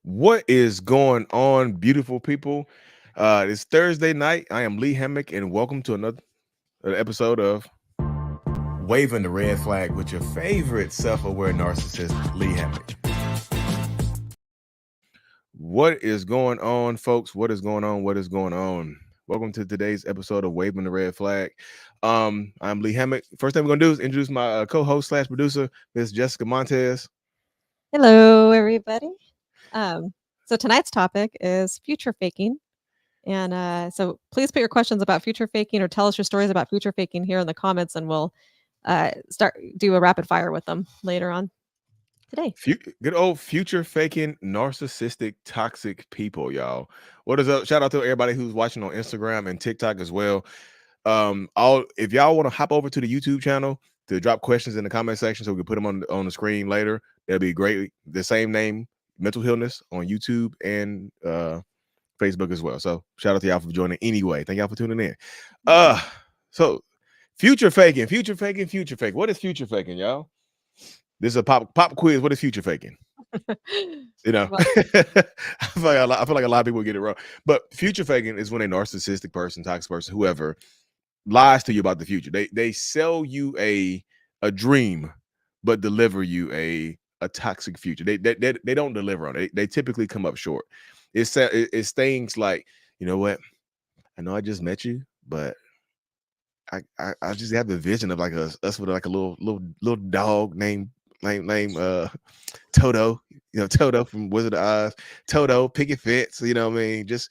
What is going on, beautiful people? It's Thursday night. I am Lee Hammock, and welcome to another episode of Waving the Red Flag with your favorite self-aware narcissist, Lee Hammock. What is going on, folks? What is going on? What is going on? Welcome to today's episode of Waving the Red Flag. I'm Lee Hammock. First thing we're gonna do is introduce my co-host slash producer, Miss Jessica Montez. Hello, everybody. So tonight's topic is future faking. And so please put your questions about future faking or tell us your stories about future faking here in the comments, and we'll do a rapid fire with them later on today. Good old future faking narcissistic toxic people, y'all. What is up? Shout out to everybody who's watching on Instagram and TikTok as well. All if y'all want to hop over to the YouTube channel to drop questions in the comment section so we can put them on the screen later, that'd be great. The same name, Mental Healness, on YouTube and Facebook as well. So shout out to y'all for joining anyway. Thank y'all for tuning in. So future faking. What is future faking, y'all? This is a pop quiz. What is future faking? You know, Well, I feel like a lot of people get it wrong. But future faking is when a narcissistic person, toxic person, whoever, lies to you about the future. They sell you a dream, but deliver you a toxic future. They don't deliver on it. They typically come up short. It's things like, you know what? I know I just met you, but I just have the vision of like us with like a little dog named Toto, Toto from Wizard of Oz, Toto, picket fence, you know what I mean? Just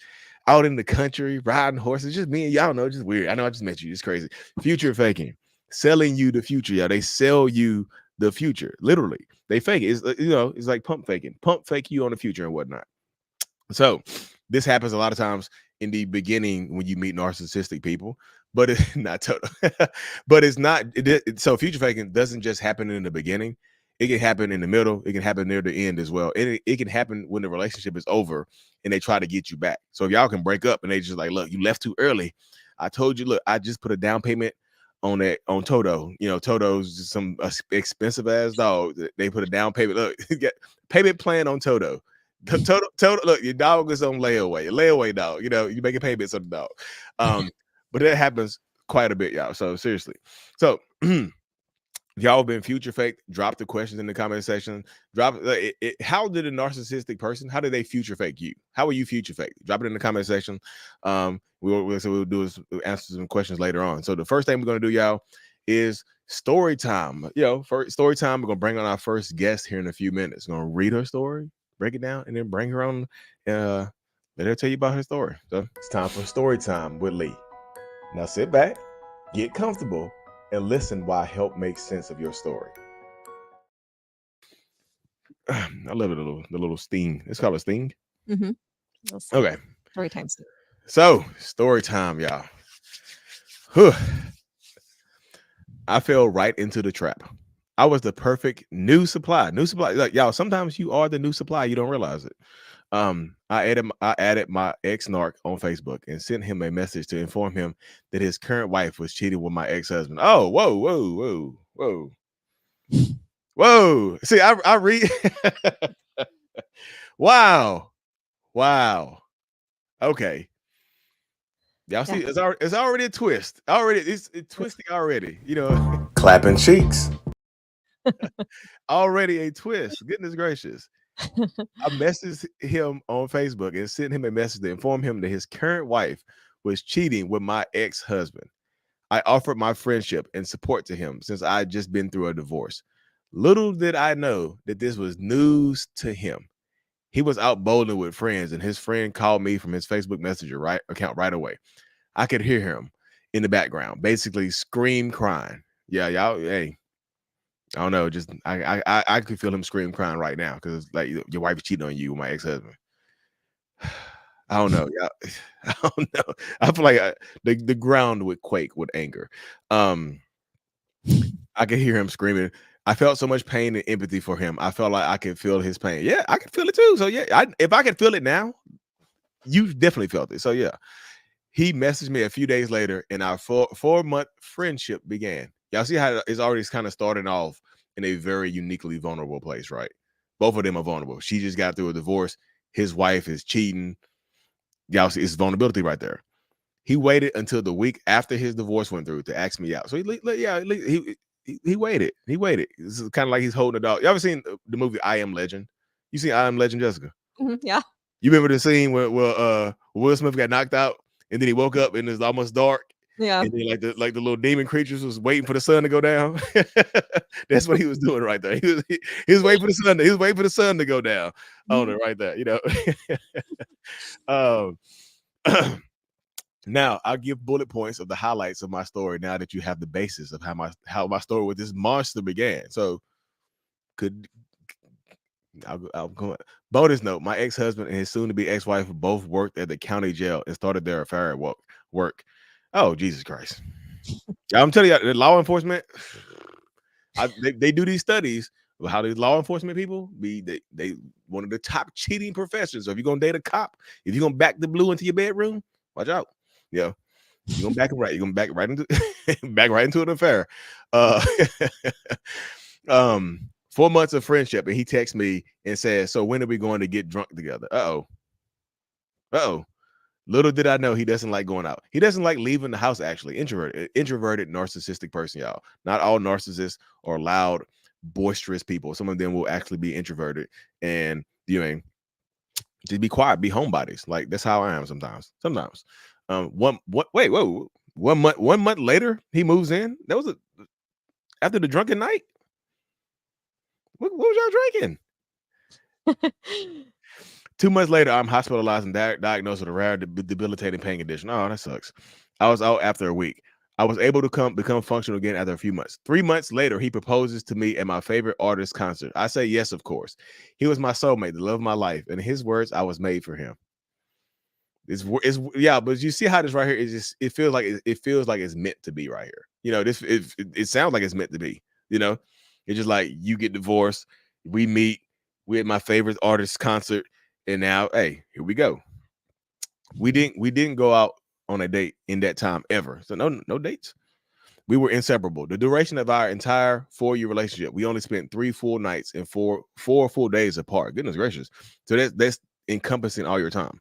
out in the country, riding horses, just me and y'all know, just weird. I know I just met you, it's crazy. Future faking, selling you the future, y'all. They sell you the future, literally. They fake it. It's like pump faking, pump fake you on the future and whatnot. So this happens a lot of times in the beginning when you meet narcissistic people, but it's not total. But it's not. So future faking doesn't just happen in the beginning. It can happen in the middle. It can happen near the end as well. It can happen when the relationship is over and they try to get you back. So if y'all can break up and they just like, look, you left too early. I told you, look, I just put a down payment on Toto. Toto's just some expensive ass dog. They put a down payment. Look, get payment plan on Toto. Total, look, your dog is on layaway dog. You making payments on the dog. But that happens quite a bit, y'all. So seriously. So y'all been future fake. Drop the questions in the comment section. How did a narcissistic person, how did they future fake you? How are you future fake? Drop it in the comment section. We'll do is answer some questions later on. So the first thing we're gonna do, y'all, is story time. For story time, we're gonna bring on our first guest here in a few minutes. We're gonna read her story, break it down, and then bring her on. Let her tell you about her story. So it's time for story time with Lee. Now sit back, get comfortable, and listen while I help make sense of your story. I love it, the little sting. It's called a sting. mm-hmm. Okay. Story time. So story time, y'all. Whew. I fell right into the trap. I was the perfect new supply. Like, y'all, sometimes you are the new supply. You don't realize it. I added my ex-narc on Facebook and sent him a message to inform him that his current wife was cheating with my ex-husband. Oh, whoa. See, I read. Wow. Okay. Y'all see, it's already a twist. It's twisting already. Clapping cheeks. Already a twist. Goodness gracious. I messaged him on Facebook and sent him a message to inform him that his current wife was cheating with my ex-husband. I offered my friendship and support to him since I had just been through a divorce. Little did I know that this was news to him. He was out bowling with friends, and his friend called me from his Facebook Messenger account right away. I could hear him in the background, basically scream crying. Yeah, y'all, hey, I don't know. Just I could feel him scream crying right now because like your wife is cheating on you with my ex-husband. I don't know. Yeah, I don't know. I feel like the ground would quake with anger. I could hear him screaming. I felt so much pain and empathy for him. I felt like I could feel his pain. Yeah, I can feel it too. So yeah, if I can feel it now, you definitely felt it. So yeah, he messaged me a few days later, and our 4-month friendship began. Y'all see how it's already kind of starting off in a very uniquely vulnerable place, right? Both of them are vulnerable. She just got through a divorce. his wife is cheating. Y'all see, it's vulnerability right there. He waited until the week after his divorce went through to ask me out. So he waited. He waited. This is kind of like he's holding a dog. You ever seen the movie I Am Legend? You seen I Am Legend, Jessica? Yeah. You remember the scene where Will Smith got knocked out and then he woke up and it's almost dark. Yeah. And then like the little demon creatures was waiting for the sun to go down. That's what he was doing right there. He was waiting for the sun. He was waiting for the sun to go down on it right there. Um, now I'll give bullet points of the highlights of my story. Now that you have the basis of how my story with this monster began. So could I'll go. Bonus note: my ex-husband and his soon-to-be ex-wife both worked at the county jail and started their affair at work. Oh, Jesus Christ! I'm telling you, the law enforcement, they do these studies of how these law enforcement people they one of the top cheating professions. So if you're gonna date a cop, if you're gonna back the blue into your bedroom, watch out. Yeah, you're gonna back it right. You're gonna back right into back right into an affair. Uh, 4 months of friendship, and he texts me and says, "So when are we going to get drunk together?" Uh-oh. Little did I know he doesn't like going out. He doesn't like leaving the house. Actually, introverted, narcissistic person, y'all. Not all narcissists are loud, boisterous people. Some of them will actually be introverted and just be quiet, be homebodies. Like that's how I am sometimes. Wait, whoa. 1 month later, he moves in. That was after the drunken night. What was y'all drinking? 2 months later, I'm hospitalized and diagnosed with a rare debilitating pain condition. Oh, that sucks. I was out after a week. I was able to become functional again after a few months. 3 months later, he proposes to me at my favorite artist concert. I say yes, of course. He was my soulmate, the love of my life. In his words, I was made for him. It's yeah, but you see how this right here is just it feels like it's meant to be right here. It sounds like it's meant to be. It's just like you get divorced, we meet, we at my favorite artist concert, and now hey, here we go. We didn't go out on a date in that time ever. So no dates. We were inseparable. The duration of our entire 4-year relationship, we only spent 3 full nights and four full days apart. Goodness gracious. So that's encompassing all your time.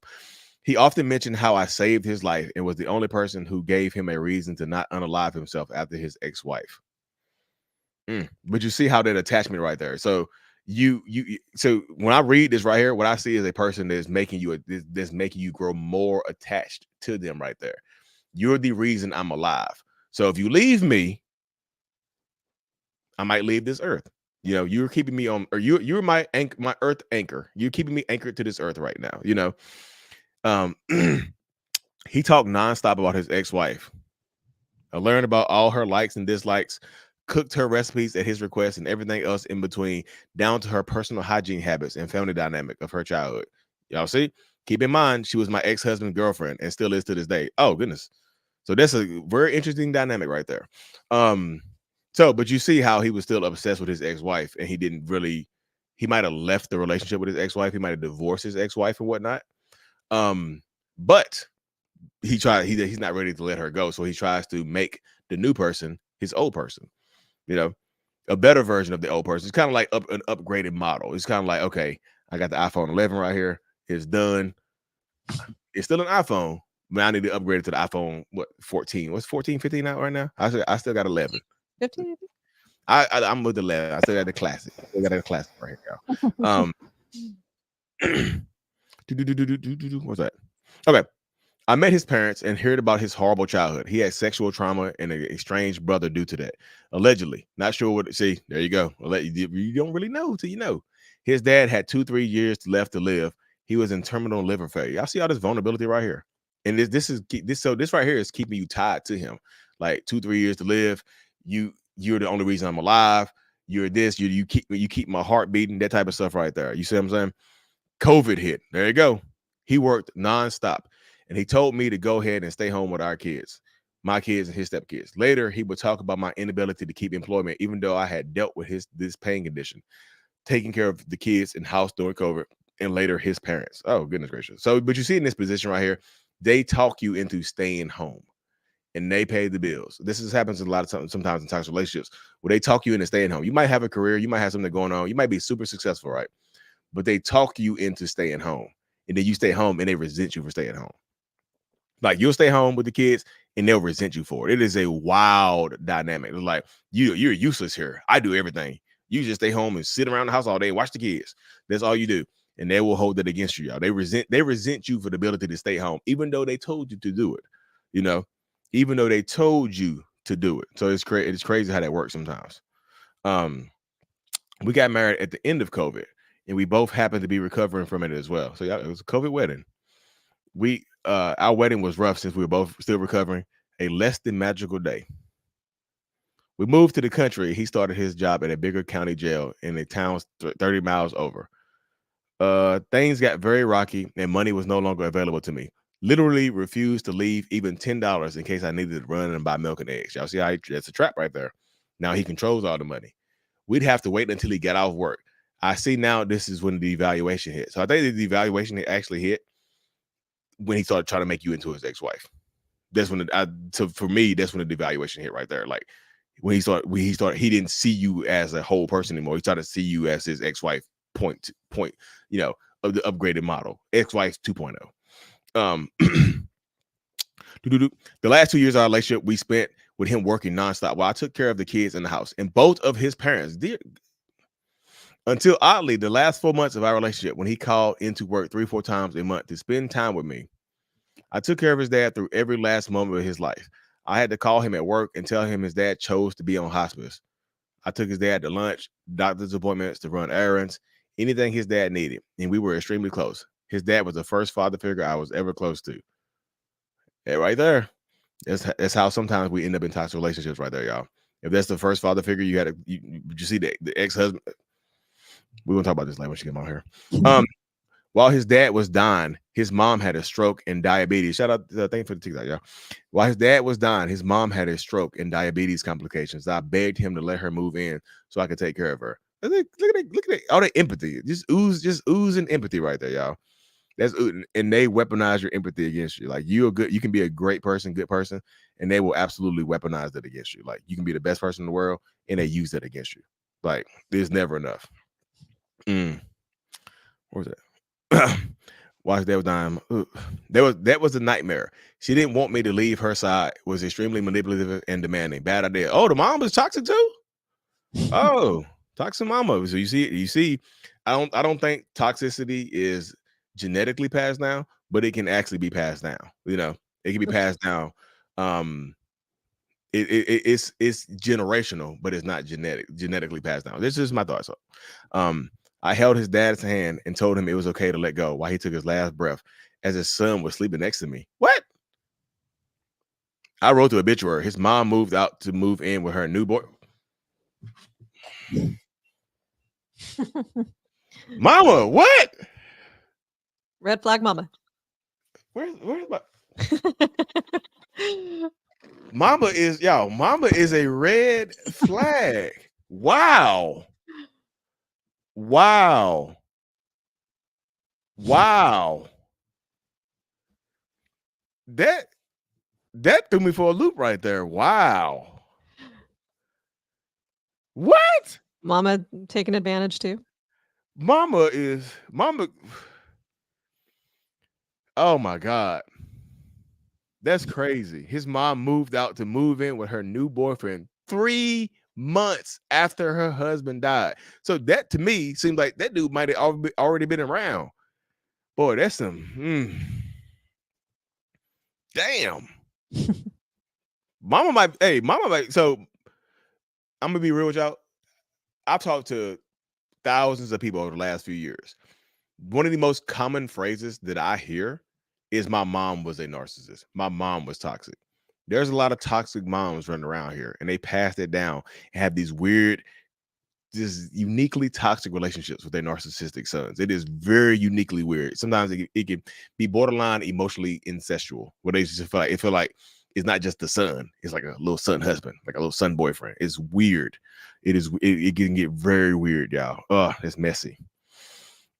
He often mentioned how I saved his life and was the only person who gave him a reason to not unalive himself after his ex-wife. But you see how that attachment right there. So so when I read this right here, what I see is a person that's making you grow more attached to them right there. You're the reason I'm alive. So if you leave me, I might leave this earth. You're keeping me on, or you're my earth anchor. You're keeping me anchored to this earth right now. He talked nonstop about his ex-wife. I learned about all her likes and dislikes, cooked her recipes at his request, and everything else in between, down to her personal hygiene habits and family dynamic of her childhood. Y'all see? Keep in mind, she was my ex-husband's girlfriend and still is to this day. Oh, goodness. So that's a very interesting dynamic right there. But you see how he was still obsessed with his ex-wife, and he might have left the relationship with his ex-wife. He might have divorced his ex-wife and whatnot. But he's not ready to let her go. So he tries to make the new person his old person, a better version of the old person. It's kind of like an upgraded model. It's kind of like, okay, I got the iPhone 11 right here. It's done. It's still an iPhone, but I need to upgrade it to the iPhone, 14? What's 14, 15 out right now? I still got 11. 15. I'm with 11. I still got the classic. I still got the classic right here, y'all. What's that? Okay. I met his parents and heard about his horrible childhood. He had sexual trauma and an estranged brother due to that. Allegedly. Not sure what. See, there you go. You don't really know till you know. His dad had 2-3 years left to live. He was in terminal liver failure. Y'all see all this vulnerability right here? And this right here is keeping you tied to him. Like 2-3 years to live. You're the only reason I'm alive. You're this. You keep my heart beating. That type of stuff right there. You see what I'm saying? COVID hit. There you go. He worked nonstop. And he told me to go ahead and stay home with our kids, my kids and his stepkids. Later, he would talk about my inability to keep employment, even though I had dealt with this pain condition, taking care of the kids in house during COVID, and later his parents. Oh, goodness gracious. So, but you see in this position right here, they talk you into staying home and they pay the bills. This happens a lot of times, sometimes in toxic relationships, where they talk you into staying home. You might have a career, you might have something going on, you might be super successful, right? But they talk you into staying home. and then you stay home and they resent you for staying home. Like you'll stay home with the kids and they'll resent you for it. It is a wild dynamic. It's like you're useless here. I do everything. You just stay home and sit around the house all day and watch the kids. That's all you do. And they will hold it against you, y'all. They resent you for the ability to stay home, even though they told you to do it. You know, even though they told you to do it. So it's crazy. It's crazy how that works sometimes. Um, we got married at the end of COVID, and we both happened to be recovering from it as well. So yeah, it was a COVID wedding. Our wedding was rough since we were both still recovering. A less than magical day. We moved to the country. He started his job at a bigger county jail in a town 30 miles over. Things got very rocky and money was no longer available to me. Literally refused to leave even $10 in case I needed to run and buy milk and eggs. Y'all see how that's a trap right there. Now he controls all the money. We'd have to wait until he got off work. I see now this is when the devaluation hit. So I think the devaluation actually hit when he started trying to make you into his ex-wife. That's when for me, that's when the devaluation hit right there. Like when he didn't see you as a whole person anymore. He started to see you as his ex-wife point, of the upgraded model, ex-wife 2.0. The last 2 years of our relationship we spent with him working nonstop while I took care of the kids in the house and both of his parents did. Until oddly, the last 4 months of our relationship, when he called into work 3-4 times a month to spend time with me, I took care of his dad through every last moment of his life. I had to call him at work and tell him his dad chose to be on hospice. I took his dad to lunch, doctor's appointments, to run errands, anything his dad needed, and we were extremely close. His dad was the first father figure I was ever close to. And right there, that's how sometimes we end up in toxic relationships right there, y'all. If that's the first father figure you had, you see the ex-husband. We're going to talk about this later when she came out here. While his dad was dying, his mom had a stroke and diabetes. Shout out, thank you for the TikTok, y'all. While his dad was dying, his mom had a stroke and diabetes complications. I begged him to let her move in so I could take care of her. Look at that, all that empathy, just oozing empathy right there, y'all. And they weaponize your empathy against you. Like you can be a great person, good person, and they will absolutely weaponize that against you. Like you can be the best person in the world, and they use that against you. Like there's never enough. What was that? While his dad was dying, that was a nightmare. She didn't want me to leave her side. Was extremely manipulative and demanding. Bad idea. Oh, the mom was toxic too. Oh, toxic mama. So you see, I don't think toxicity is genetically passed down, but it can actually be passed down. It can be passed down. It's generational, but it's not genetically passed down. This is my thoughts. I held his dad's hand and told him it was okay to let go while he took his last breath as his son was sleeping next to me. What? I wrote the obituary. His mom moved out to move in with her new boy. Mama, what? Red flag mama. Where's my Mama is a red flag. Wow. That threw me for a loop right there. Wow. What? Mama taking advantage too. Mama. Oh my God. That's crazy. His mom moved out to move in with her new boyfriend 3 months after her husband died. So that to me seems like that dude might have already been around. Boy, that's some damn. Mama might. So I'm gonna be real with y'all. I've talked to thousands of people over the last few years. One of the most common phrases that I hear is my mom was a narcissist. My mom was toxic. There's a lot of toxic moms running around here, and they pass it down and have these weird, just uniquely toxic relationships with their narcissistic sons. It is very uniquely weird. Sometimes it can be borderline emotionally incestual, where they just feel like it's not just the son; it's like a little son husband, like a little son boyfriend. It's weird. It can get very weird, y'all. It's messy.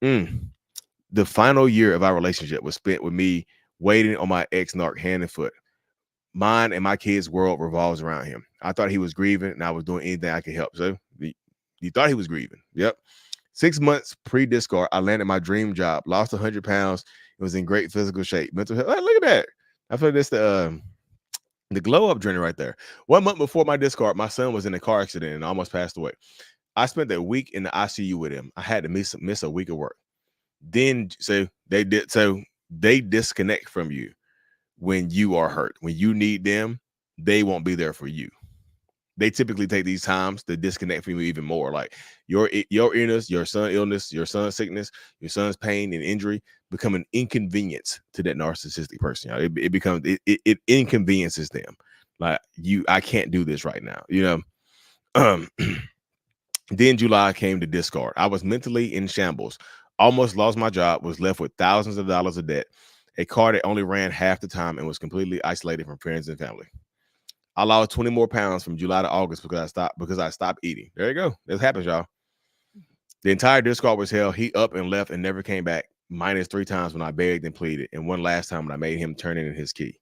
The final year of our relationship was spent with me waiting on my ex-narc hand and foot. Mine and my kids' world revolves around him. I thought he was grieving, and I was doing anything I could help. So you thought he was grieving. Yep. 6 months pre-discard, I landed my dream job, lost 100 pounds, and was in great physical shape. Mental health. Hey, look at that. I feel like that's the glow up journey right there. 1 month before my discard, my son was in a car accident and almost passed away. I spent that week in the ICU with him. I had to miss a week of work. Then so they disconnect from you when you are hurt. When you need them, they won't be there for you. They typically take these times to disconnect from you even more. Like your illness, your son's illness, your son's sickness, your son's pain and injury become an inconvenience to that narcissistic person. You know, it becomes it inconveniences them. Like I can't do this right now. You know. Um, then July came to discard. I was mentally in shambles. Almost lost my job. Was left with thousands of dollars of debt. A car that only ran half the time and was completely isolated from friends and family. I lost 20 more pounds from July to August because I stopped eating. There you go. This happens, y'all. The entire discard was hell. He up and left and never came back. Minus 3 times when I begged and pleaded, and one last time when I made him turn in his key.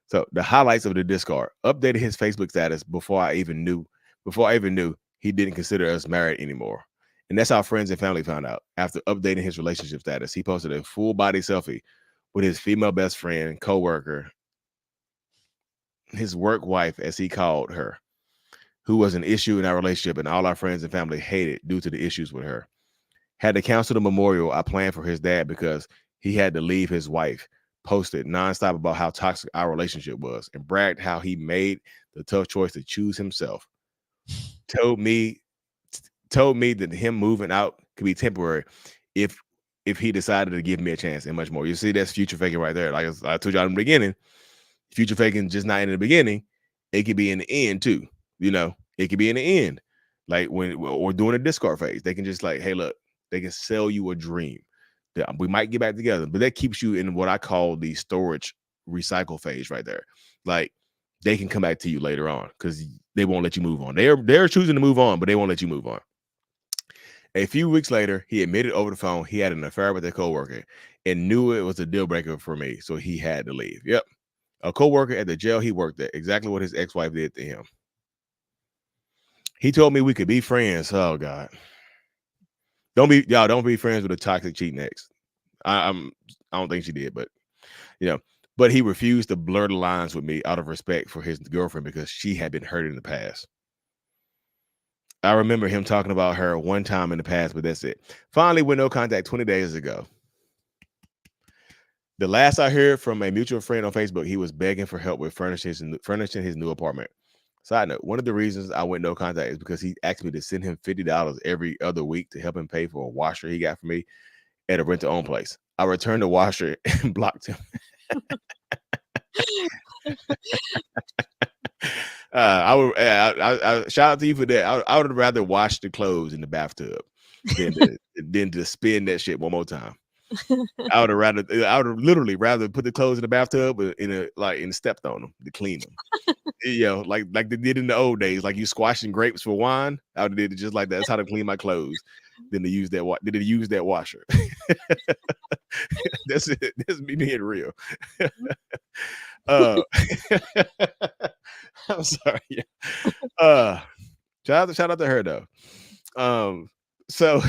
So the highlights of the discard: updated his Facebook status before I even knew he didn't consider us married anymore. And that's how friends and family found out. After updating his relationship status, he posted a full body selfie with his female best friend, co-worker, his work wife, as he called her, who was an issue in our relationship, and all our friends and family hated due to the issues with her. Had to cancel the memorial I planned for his dad because he had to leave his wife. Posted nonstop about how toxic our relationship was and bragged how he made the tough choice to choose himself. Told me that him moving out could be temporary if he decided to give me a chance, and much more. You see, that's future faking right there. Like I told y'all in the beginning, future faking just not in the beginning. It could be in the end too. You know, it could be in the end, like when or during a discard phase. They can just like, hey, look, they can sell you a dream that we might get back together, but that keeps you in what I call the storage recycle phase right there. Like they can come back to you later on because they won't let you move on. They're choosing to move on, but they won't let you move on. A few weeks later, he admitted over the phone he had an affair with a coworker and knew it was a deal breaker for me, so he had to leave. Yep. A coworker at the jail he worked at, exactly what his ex-wife did to him. He told me we could be friends. Oh God. Don't be friends with a toxic cheating ex. I don't think she did, but you know, but he refused to blur the lines with me out of respect for his girlfriend because she had been hurt in the past. I remember him talking about her one time in the past, but that's it. Finally, with no contact 20 days ago. The last I heard from a mutual friend on Facebook, he was begging for help with furnishing his new apartment. Side note, one of the reasons I went no contact is because he asked me to send him $50 every other week to help him pay for a washer he got for me at a rent-to-own place. I returned the washer and blocked him. I shout out to you for that. I would rather wash the clothes in the bathtub than to spin that shit one more time. I would literally rather put the clothes in the bathtub and stepped on them to clean them. You know, like they did in the old days, like you squashing grapes for wine. I would have did it just like that. That's how to clean my clothes. Than to use that washer. That's it. That's me being real. uh, I'm sorry. Shout out to her though. So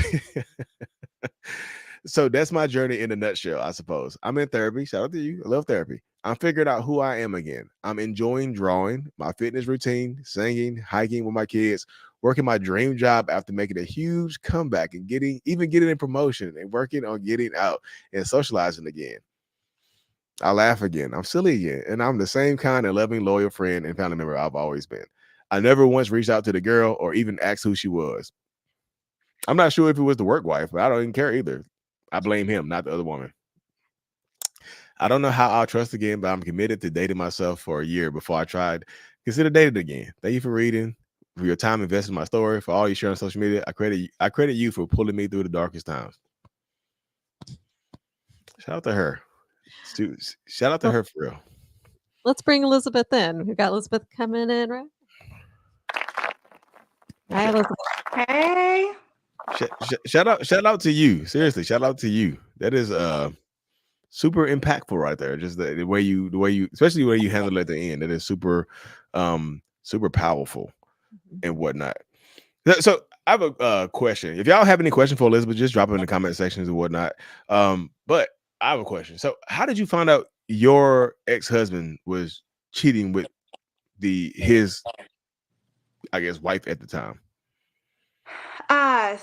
so that's my journey in a nutshell, I suppose. I'm in therapy. Shout out to you. I love therapy. I'm figuring out who I am again. I'm enjoying drawing, my fitness routine, singing, hiking with my kids, working my dream job after making a huge comeback and getting a promotion and working on getting out and socializing again. I laugh again. I'm silly again. And I'm the same kind of loving, loyal friend and family member I've always been. I never once reached out to the girl or even asked who she was. I'm not sure if it was the work wife, but I don't even care either. I blame him, not the other woman. I don't know how I'll trust again, but I'm committed to dating myself for a year before I tried. Consider dating again. Thank you for reading, for your time invested in my story, for all you share on social media. I credit you for pulling me through the darkest times. Shout out to her. Shout out to her for real. Let's bring Elizabeth in. We've got Elizabeth coming in, right? Hi, Elizabeth. Hey. Shout out to you. Seriously, shout out to you. That is super impactful right there. Just the way you especially the way you handle it at the end. That is super super powerful and whatnot. So I have a question. If y'all have any question for Elizabeth, just drop it in the comment sections and whatnot. But I have a question. So, how did you find out your ex husband was cheating with his, I guess, wife at the time?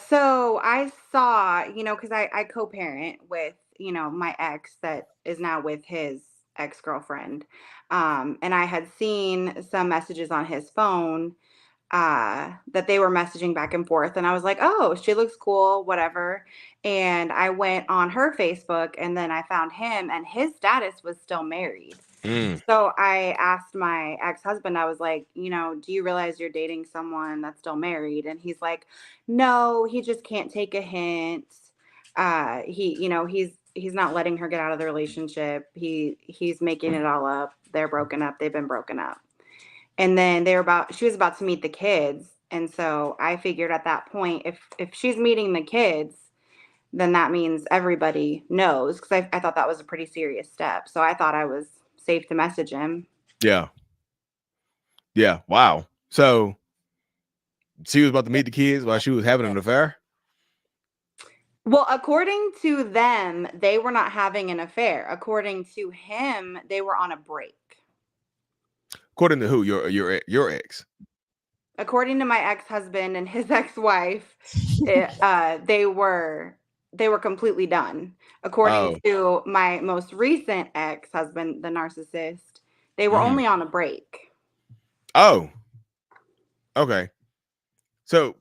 So I saw, because I co-parent with, my ex that is now with his ex-girlfriend. And I had seen some messages on his phone that they were messaging back and forth. And I was like, oh, she looks cool, whatever. And I went on her Facebook and then I found him and his status was still married. Mm, So I asked my ex-husband, I was like, do you realize you're dating someone that's still married? And he's like, no, he just can't take a hint. He's not letting her get out of the relationship. He's making it all up. They're broken up. They've been broken up. And then she was about to meet the kids. And so I figured at that point, if she's meeting the kids, then that means everybody knows, because I thought that was a pretty serious step. So I thought I was safe to message him. yeah, yeah. Wow. So she was about to meet the kids while she was having an affair. Well, according to them, they were not having an affair. According to him, they were on a break. According to who? Your ex. According to my ex-husband and his ex-wife, they were completely done. According Oh, to my most recent ex-husband, the narcissist, they were mhm. only on a break. Oh, okay. So,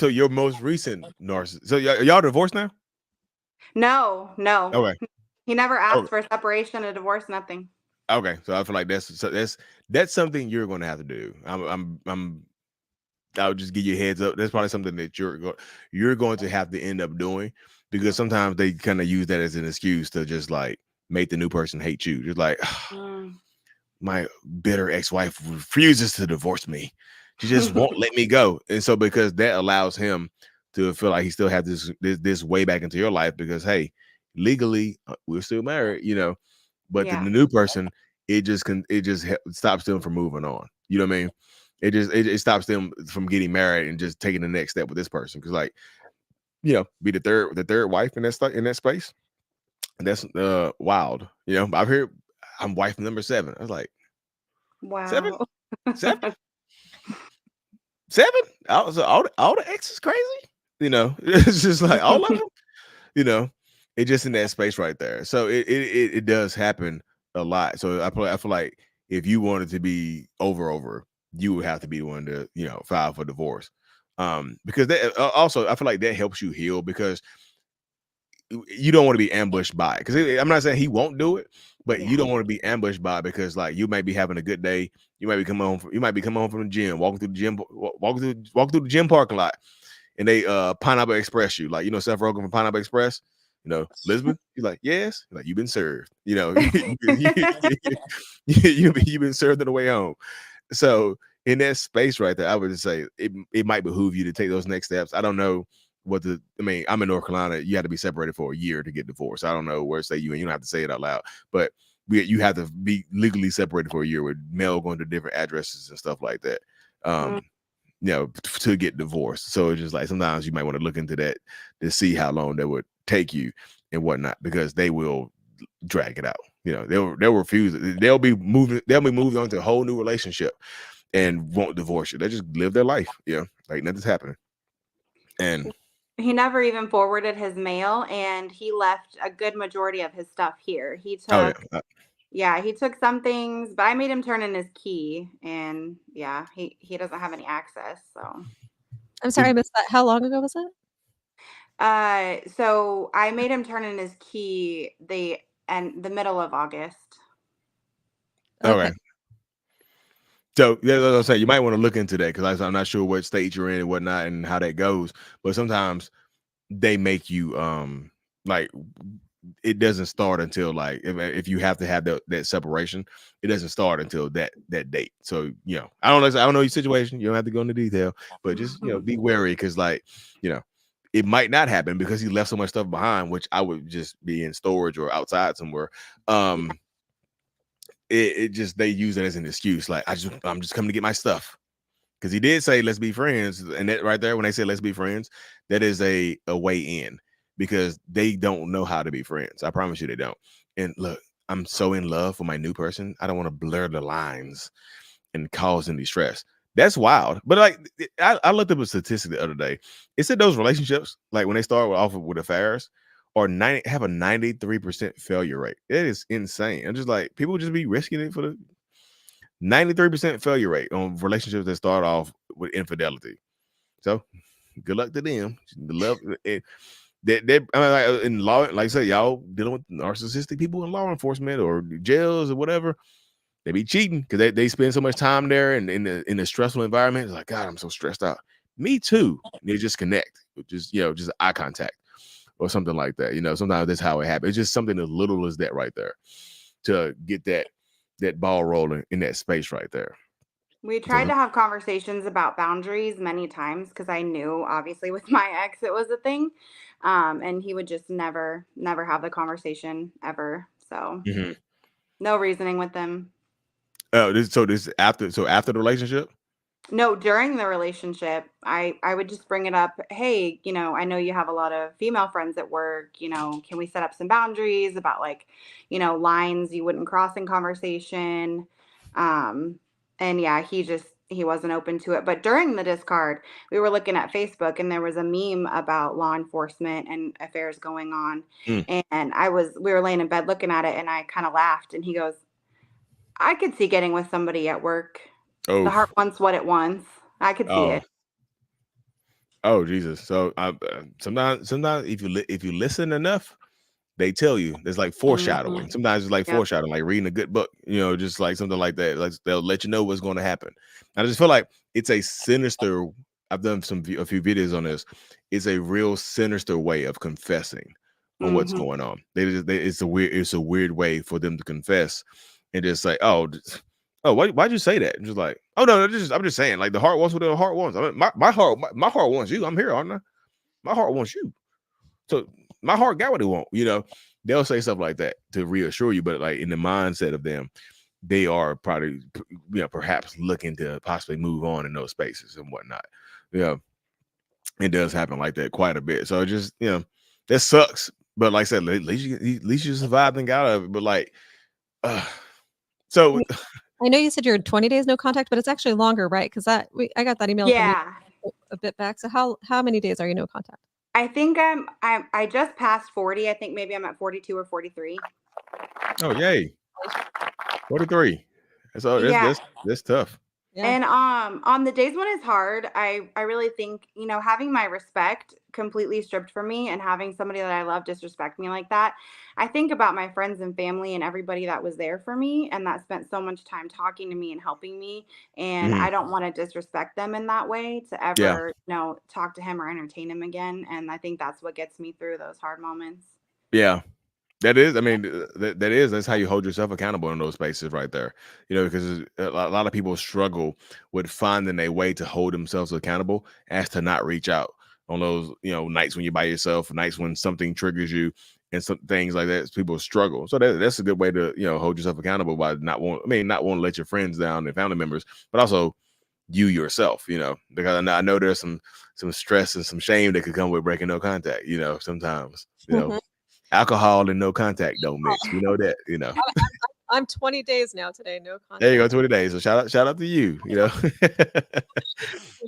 your most recent narcissist. So y'all divorced now? No, no. Okay. He never asked Okay. for a separation, a divorce, nothing. Okay. So I feel like that's something you're going to have to do. I'll just give you a heads up. That's probably something that you're going to have to end up doing, because sometimes they kind of use that as an excuse to just like make the new person hate you. Just like, Mm. my bitter ex-wife refuses to divorce me. She just won't let me go. And so because that allows him to feel like he still has this way back into your life, because hey, legally we're still married, but the Yeah. new person, it just stops them from moving on. You know what I mean? It stops them from getting married and just taking the next step with this person, because like, be the third wife in that space. And that's wild. I've heard I'm wife number 7. I was like, seven, Wow. seven, seven. All the exes crazy. It's just like all of them. You know, it just in that space right there. So it does happen a lot. So I feel like if you wanted to be over, you would have to be the one to file for divorce. Because that also I feel like that helps you heal, because you don't want to be ambushed by it. Because I'm not saying he won't do it, but you Yeah. don't want to be ambushed by it, because like you might be having a good day. You might be coming home from the gym, walking through the gym parking lot, and they Pineapple Express you, like Seth Rogen from Pineapple Express. Lisbon. He's like, yes. He's like, you've been served. You've been served on the way home. So in that space right there, I would just say it might behoove you to take those next steps. I don't know I'm in North Carolina. You had to be separated for a year to get divorced. I don't know where say you, and you don't have to say it out loud, but you have to be legally separated for a year with mail going to different addresses and stuff like that. Mm. To get divorced. So it's just like sometimes you might want to look into that to see how long that would take you and whatnot, because they will drag it out. They'll refuse it. They'll be moved on to a whole new relationship and won't divorce you. They just live their life. Like nothing's happening. And He never even forwarded his mail, and he left a good majority of his stuff here. oh yeah, Yeah, he took some things, but I made him turn in his key, and yeah, he doesn't have any access. So, I'm sorry, it, I missed that. How long ago was it? so I made him turn in his key the middle of August. Okay. okay. So yeah, as I say, you might want to look into that, because I'm not sure what state you're in and whatnot and how that goes. But sometimes they make you like it doesn't start until like if you have to have that separation, it doesn't start until that date. So I don't know your situation. You don't have to go into detail, but just be wary, because like it might not happen because he left so much stuff behind, which I would just be in storage or outside somewhere. Yeah. Um, it just they use it as an excuse, like I'm just coming to get my stuff. because he did say let's be friends, and that right there, when they say let's be friends, that is a way in, because they don't know how to be friends. I promise you they don't. And look, I'm so in love with my new person, I don't want to blur the lines and cause any stress. That's wild. But like, I looked up a statistic the other day. It said those relationships, like when they start off with affairs, or 90 have a 93% failure rate. It is insane. I'm just like, people just be risking it for the 93% failure rate on relationships that start off with infidelity. So good luck to them. The love it, they I mean, like in law, like I said, y'all dealing with narcissistic people in law enforcement or jails or whatever. They be cheating because they spend so much time there and in the stressful environment. It's like, God, I'm so stressed out. Me too. And they just connect, just just eye contact or something like that. Sometimes that's how it happens. It's just something as little as that right there to get that ball rolling in that space right there. We So tried to have conversations about boundaries many times because I knew, obviously, with my ex, it was a thing. And he would just never have the conversation ever. So mhm. no reasoning with them. This after the relationship. No, during the relationship, I would just bring it up. Hey, I know you have a lot of female friends at work. Can we set up some boundaries about like, lines you wouldn't cross in conversation? Um, and yeah, he wasn't open to it. But during the discard, we were looking at Facebook and there was a meme about law enforcement and affairs going on. Mm. And we were laying in bed looking at it and I kind of laughed and he goes, I could see getting with somebody at work. The Oh, heart wants what it wants. I could see oh, it. oh, Jesus. So sometimes if you listen enough, they tell you. There's like foreshadowing. Mhm. Sometimes it's like Yep. foreshadowing, like reading a good book, just like something like that. Like they'll let you know what's going to happen. And I just feel like it's a sinister. I've done a few videos on this. It's a real sinister way of confessing on what's Mhm. going on. It's a weird way for them to confess and just say, oh, why'd you say that? And just like, oh no, I'm just saying, like the heart wants what the heart wants. I mean, my heart wants you. I'm here, aren't I? My heart wants you. So my heart got what it want. They'll say stuff like that to reassure you, but like in the mindset of them, they are probably, perhaps looking to possibly move on in those spaces and whatnot. Yeah, it does happen like that quite a bit. So it just, that sucks. But like I said, at least you survived and got out of it. But like, uh, so I know you said you're 20 days no contact, but it's actually longer, right? Because I got that email from you Yeah. a bit back. So how many days are you no contact? I think I just passed 40. I think maybe I'm at 42 or 43. oh yay, 43. So Yeah. that's tough. Yeah. And on the days when it's hard, I really think, having my respect completely stripped from me and having somebody that I love disrespect me like that. I think about my friends and family and everybody that was there for me and that spent so much time talking to me and helping me. And Mhm. I don't want to disrespect them in that way to Yeah. ever, talk to him or entertain him again. And I think that's what gets me through those hard moments. Yeah. That is, I mean, that's how you hold yourself accountable in those spaces right there. Because a lot of people struggle with finding a way to hold themselves accountable as to not reach out on those, nights when you're by yourself, nights when something triggers you and some things like that. People struggle. So that's a good way to, hold yourself accountable by not want to let your friends down and family members, but also you yourself, because I know there's some stress and some shame that could come with breaking no contact, sometimes, alcohol and no contact don't mix. We know that, I'm 20 days now today, no There you go, contact. 20 days. So shout out to you, Break it.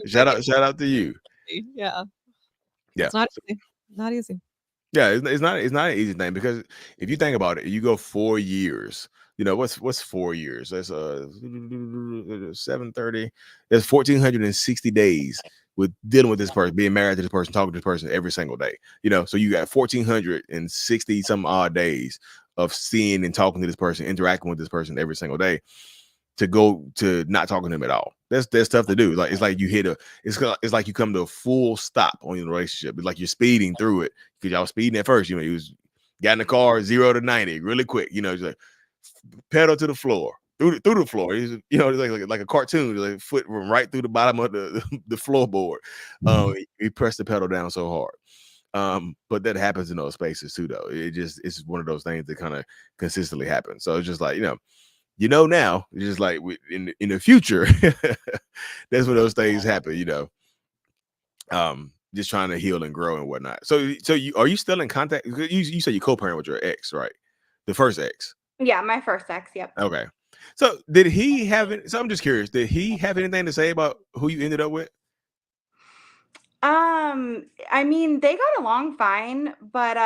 shout out to you. Yeah. Yeah. It's not So, easy. Not easy. yeah, it's not an easy thing because if you think about it, you go 4 years. What's 4 years? That's 730. That's 1,460 days with dealing with this person, being married to this person, talking to this person every single day. So you got 1,460 some odd days of seeing and talking to this person, interacting with this person every single day, to go to not talking to him at all. That's tough to do. Like it's like you it's like you come to a full stop on your relationship. It's like you're speeding through it because y'all speeding at first. You got in the car 0 to 90 really quick. Just like pedal to the floor. Through the floor, it's like a cartoon, like foot right through the bottom of the floorboard. He pressed the pedal down so hard. But that happens in those spaces too, though. It's one of those things that kind of consistently happen. So it's just like, you know, now it's just like in the future, that's when those things happen. Just trying to heal and grow and whatnot. So you are you still in contact? You said you co-parent with your ex, right? The first ex. Yeah, my first ex. Yep. Okay. So did he have it? So I'm just curious. Did he have anything to say about who you ended up with? I mean, they got along fine, but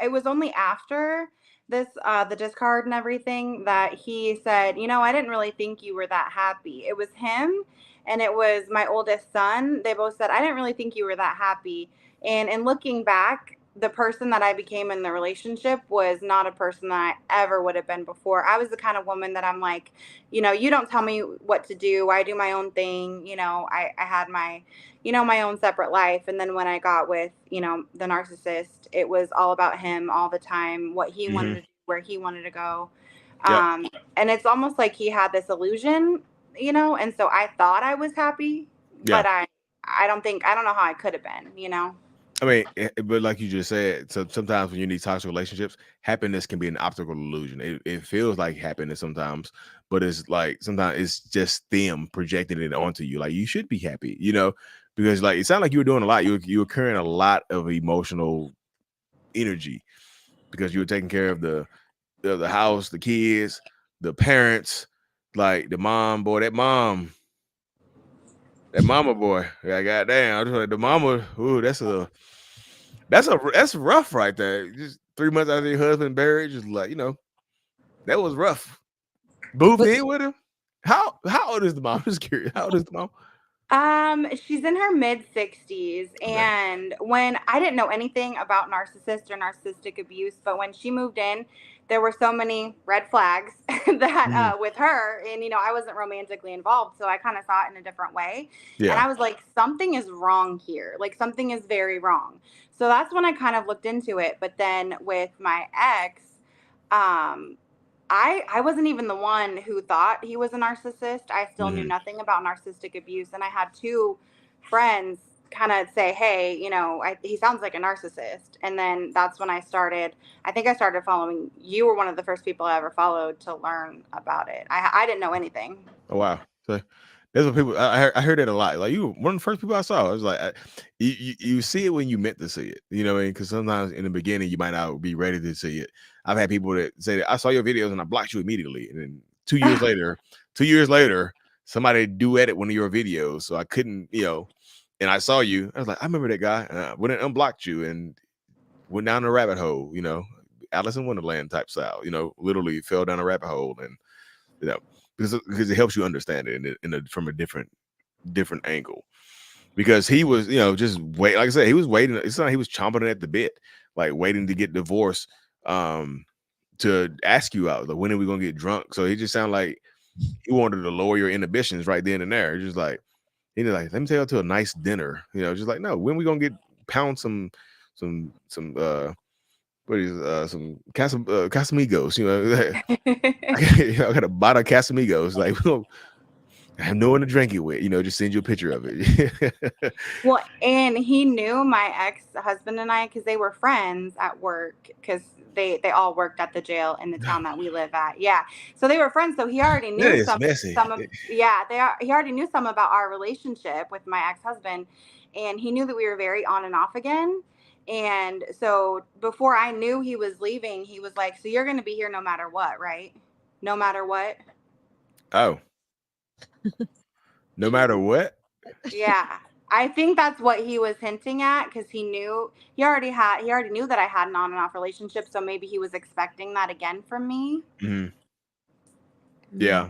it was only after this the discard and everything that he said, I didn't really think you were that happy. It was him and it was my oldest son. They both said, I didn't really think you were that happy. And in looking back, the person that I became in the relationship was not a person that I ever would have been before. I was the kind of woman that I'm like, you don't tell me what to do. I do my own thing. I had my own separate life. And then when I got with, the narcissist, it was all about him all the time, what he wanted Hmm. to do, where he wanted to go. Yep. And it's almost like he had this illusion, and so I thought I was happy, Yeah. but I don't know how I could have been. I mean, but like you just said, so sometimes when you're in these toxic relationships, happiness can be an optical illusion. It feels like happiness sometimes, but it's like sometimes it's just them projecting it onto you. Like you should be happy, because like it sounded like you were doing a lot. You were carrying a lot of emotional energy because you were taking care of the house, the kids, the parents, like the mom. Boy, that mama boy. Yeah, goddamn. I was like the mama. Ooh, that's rough right there. Just 3 months after your husband buried, just like that was rough. Moved But in with him. How old is the mom? I'm just curious. How old is the mom? She's in her mid 60s, Okay. and when I didn't know anything about narcissist or narcissistic abuse, but when she moved in, there were so many red flags that Mhm. with her, and I wasn't romantically involved, so I kind of saw it in a different way, and Yeah. I was like, something is wrong here, like something is very wrong. So that's when I kind of looked into it. But then with my ex, um, I wasn't even the one who thought he was a narcissist. I still knew Hmm. nothing about narcissistic abuse, and I had two friends kind of say, "Hey, he sounds like a narcissist." And then that's when I started. I think I started following. You were one of the first people I ever followed to learn about it. I didn't know anything. Oh wow. So that's what people. I heard that a lot. Like you were one of the first people I saw. I was like, you see it when you meant to see it. You know what I mean? Because sometimes in the beginning you might not be ready to see it. I've had people that say that I saw your videos and I blocked you immediately, and then 2 years later, somebody duetted one of your videos, so I couldn't, and I saw you. I was like, I remember that guy. And I went and unblocked you and went down the rabbit hole. Alice in Wonderland type style. Literally fell down a rabbit hole and you know because it helps you understand it from a different angle. Because he was, just wait. Like I said, he was waiting. It's not like he was chomping at the bit, like waiting to get divorced, to ask you out. Like, when are we gonna get drunk? So he just sounded like he wanted to lower your inhibitions right then and there. Just like he was like, let me take you to a nice dinner. Just like no, when we gonna get pound some what is some Casamigos? I got a bottle of Casamigos. Like we don't have no one to drink it with. Just send you a picture of it. Well, and he knew my ex-husband and I because they were friends at work because they all worked at the jail in the town that we live at. Yeah. So they were friends. So he already That knew is messy. some of yeah, he already knew some about our relationship with my ex-husband, and he knew that we were very on and off again. And so before I knew he was leaving, he was like, "So you're going to be here no matter what, right? No matter what." Oh, no matter what. Yeah. I think that's what he was hinting at because he already knew that I had an on and off relationship, so maybe he was expecting that again from me. Mhm. mm, Yeah,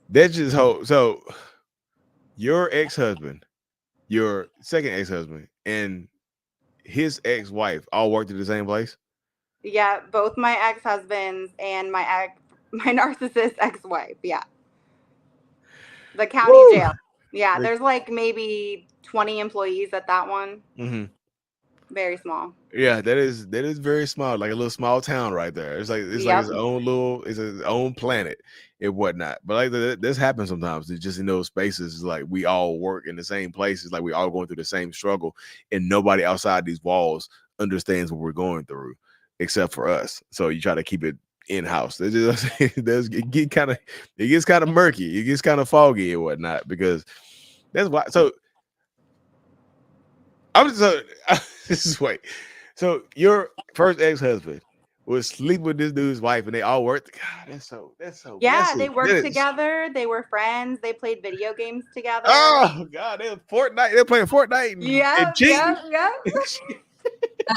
that's just whole. So your ex-husband, your second ex-husband, and his ex-wife all worked at the same place. Yeah, both my ex-husbands and my narcissist ex-wife. Yeah. The county Woo! jail. Yeah, there's like maybe 20 employees at that one. Mm-hmm. Very small. Yeah, that is very small, like a little small town right there. It's like Yep. its own planet and whatnot. But like this happens sometimes. It's just in those spaces, it's like we all work in the same places, like we all going through the same struggle, and nobody outside these walls understands what we're going through except for us. So you try to keep it in house. It does get kind of, it gets kind of murky, it gets kind of foggy and whatnot, because that's why. So I'm so this is wait. So your first ex-husband was sleeping with this dude's wife, and they all worked. God, that's so Yeah, they messy. That worked is, together. They were friends. They played video games together. oh God, they were Fortnite. They're playing Fortnite and Yep, yep, cheating. yep.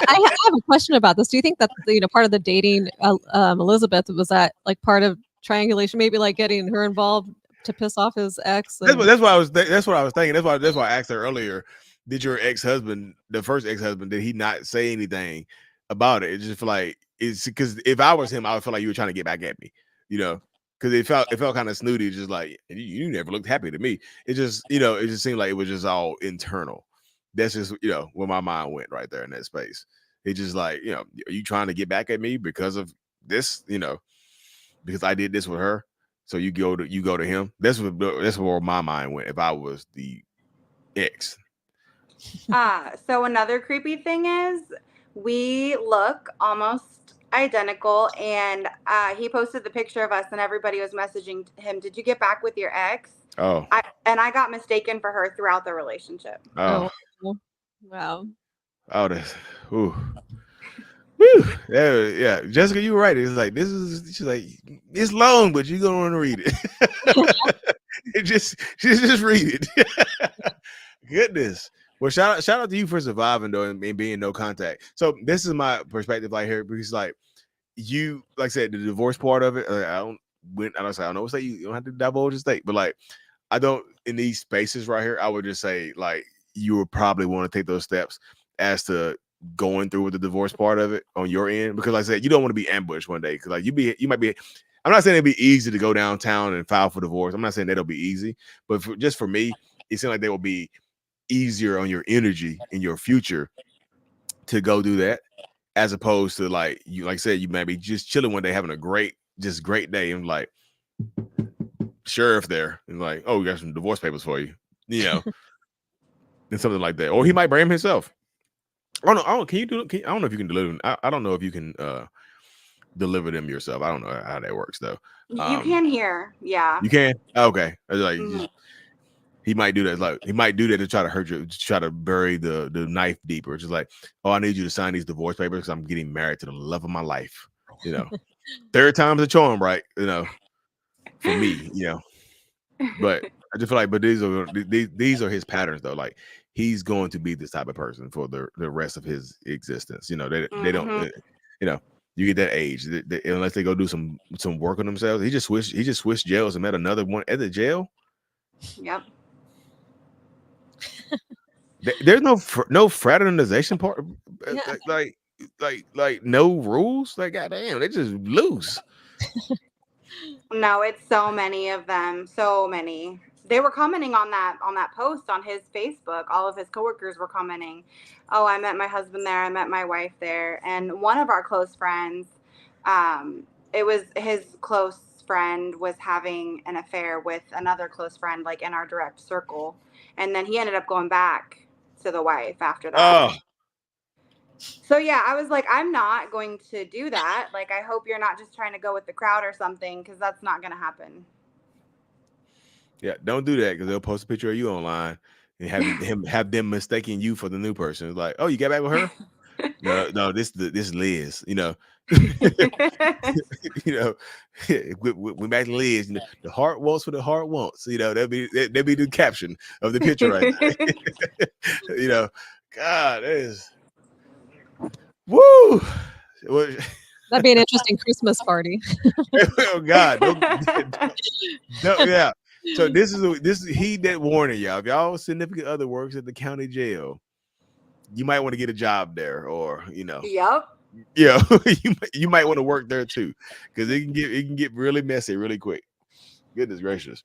I have a question about this. Do you think that part of the dating Elizabeth was that like part of triangulation, maybe like getting her involved to piss off his ex? That's what And that's what I was that's what I was thinking. That's why I asked her earlier. Did your ex-husband, the first ex-husband, did he not say anything about it? It just feel like it's because if I was him, I would feel like you were trying to get back at me, you know, because it felt kind of snooty, just like you never looked happy to me. It just it just seemed like it was just all internal. That's just where my mind went right there in that space. It just like are you trying to get back at me because of this? Because I did this with her. So you go to him. That's where my mind went if I was the ex. So another creepy thing is we look almost identical, and he posted the picture of us, and everybody was messaging him, "Did you get back with your ex?" Oh, I got mistaken for her throughout the relationship. oh, oh, wow. oh, that's ooh. Whew. Yeah, Jessica, you were right. It's like she's like, it's long, but you're gonna want to read it. Just read it. Goodness. Well, shout out to you for surviving though, and being no contact. So this is my perspective like here, because like you, like I said, the divorce part of it. I don't know what say. You don't have to divulge your state, but like I don't, in these spaces right here, I would just say like you would probably want to take those steps as to going through with the divorce part of it on your end, because like I said, you don't want to be ambushed one day, because like you might be. I'm not saying it'd be easy to go downtown and file for divorce. I'm not saying that'll be easy, but just for me, it seems like they will be easier on your energy in your future to go do that, as opposed to like you, like I said, you might be just chilling one day, having a great day, and like sheriff there, and like, oh, we got some divorce papers for you, and something like that, or he might bring him himself. I don't. Can you do? I don't know if you can deliver them. I don't know if you can deliver them yourself. I don't know how that works though. You can hear, yeah. You can. Okay, like Mhm. he might do that. Like he might do that to try to hurt you, to try to bury the knife deeper. Just like, oh, I need you to sign these divorce papers because I'm getting married to the love of my life. Third time's a charm, right? For me, But I just feel like, but these are his patterns though. Like he's going to be this type of person for the rest of his existence. They don't. Mhm. You get that age, unless they go do some work on themselves. He just switched jails and met another one at the jail. Yep. There's no fraternization part, Yeah. like no rules. Like goddamn, they just loose. No, it's so many of them. So many. They were commenting on that post on his Facebook. All of his coworkers were commenting, "Oh, I met my husband there. I met my wife there." And one of our close friends, it was his close friend was having an affair with another close friend, like in our direct circle, and then he ended up going back to the wife after that. Oh So yeah, I was like, I'm not going to do that. Like, I hope you're not just trying to go with the crowd or something, because that's not going to happen. yeah, don't do that because they'll post a picture of you online and have them mistaking you for the new person. It's like, oh, you got back with her? No, this Liz. you know, we back to Liz. The heart wants what the heart wants. That'd be the caption of the picture right there. God, that is woo. Well, That'd be an interesting Christmas party. oh God, yeah. So this is he that warning y'all. If y'all significant other works at the county jail, you might want to get a job there, or Yep. you might want to work there too, because it can get really messy really quick. Goodness gracious,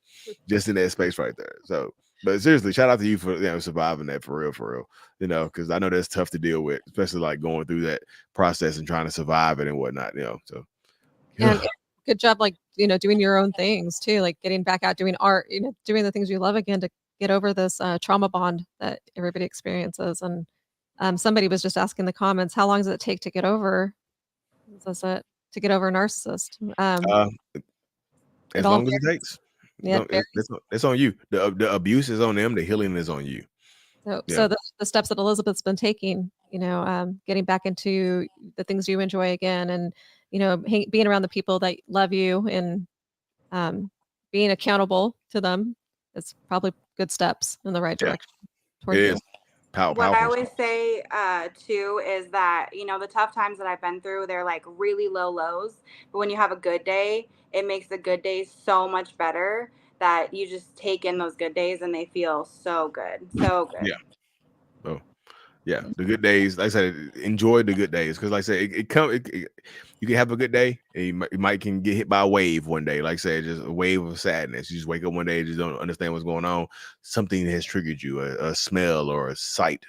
just in that space right there. So, but seriously, shout out to you for surviving that for real. Because I know that's tough to deal with, especially like going through that process and trying to survive it and whatnot. So, And good job, like, doing your own things too, like getting back out, doing art, doing the things you love again to get over this trauma bond that everybody experiences. And somebody was just asking in the comments, how long does it take to get over? Is this it? to get over a narcissist? Uh, It as all long as it varies. takes. Yeah, it varies. It's on you. The abuse is on them. The healing is on you. So, Yeah. the steps that Elizabeth's been taking, getting back into the things you enjoy again, and being around the people that love you, and being accountable to them, is probably good steps in the right Yeah. direction It toward is healing. What I powerful. always say too is that, the tough times that I've been through, they're like really low lows. But when you have a good day, it makes the good days so much better that you just take in those good days and they feel so good. So Yeah. good. Oh, yeah. The good days, like I said, enjoy the good days because, like I said, you can have a good day, and you might can get hit by a wave one day. Like I said, just a wave of sadness. You just wake up one day, and just don't understand what's going on. Something has triggered you, a smell or a sight,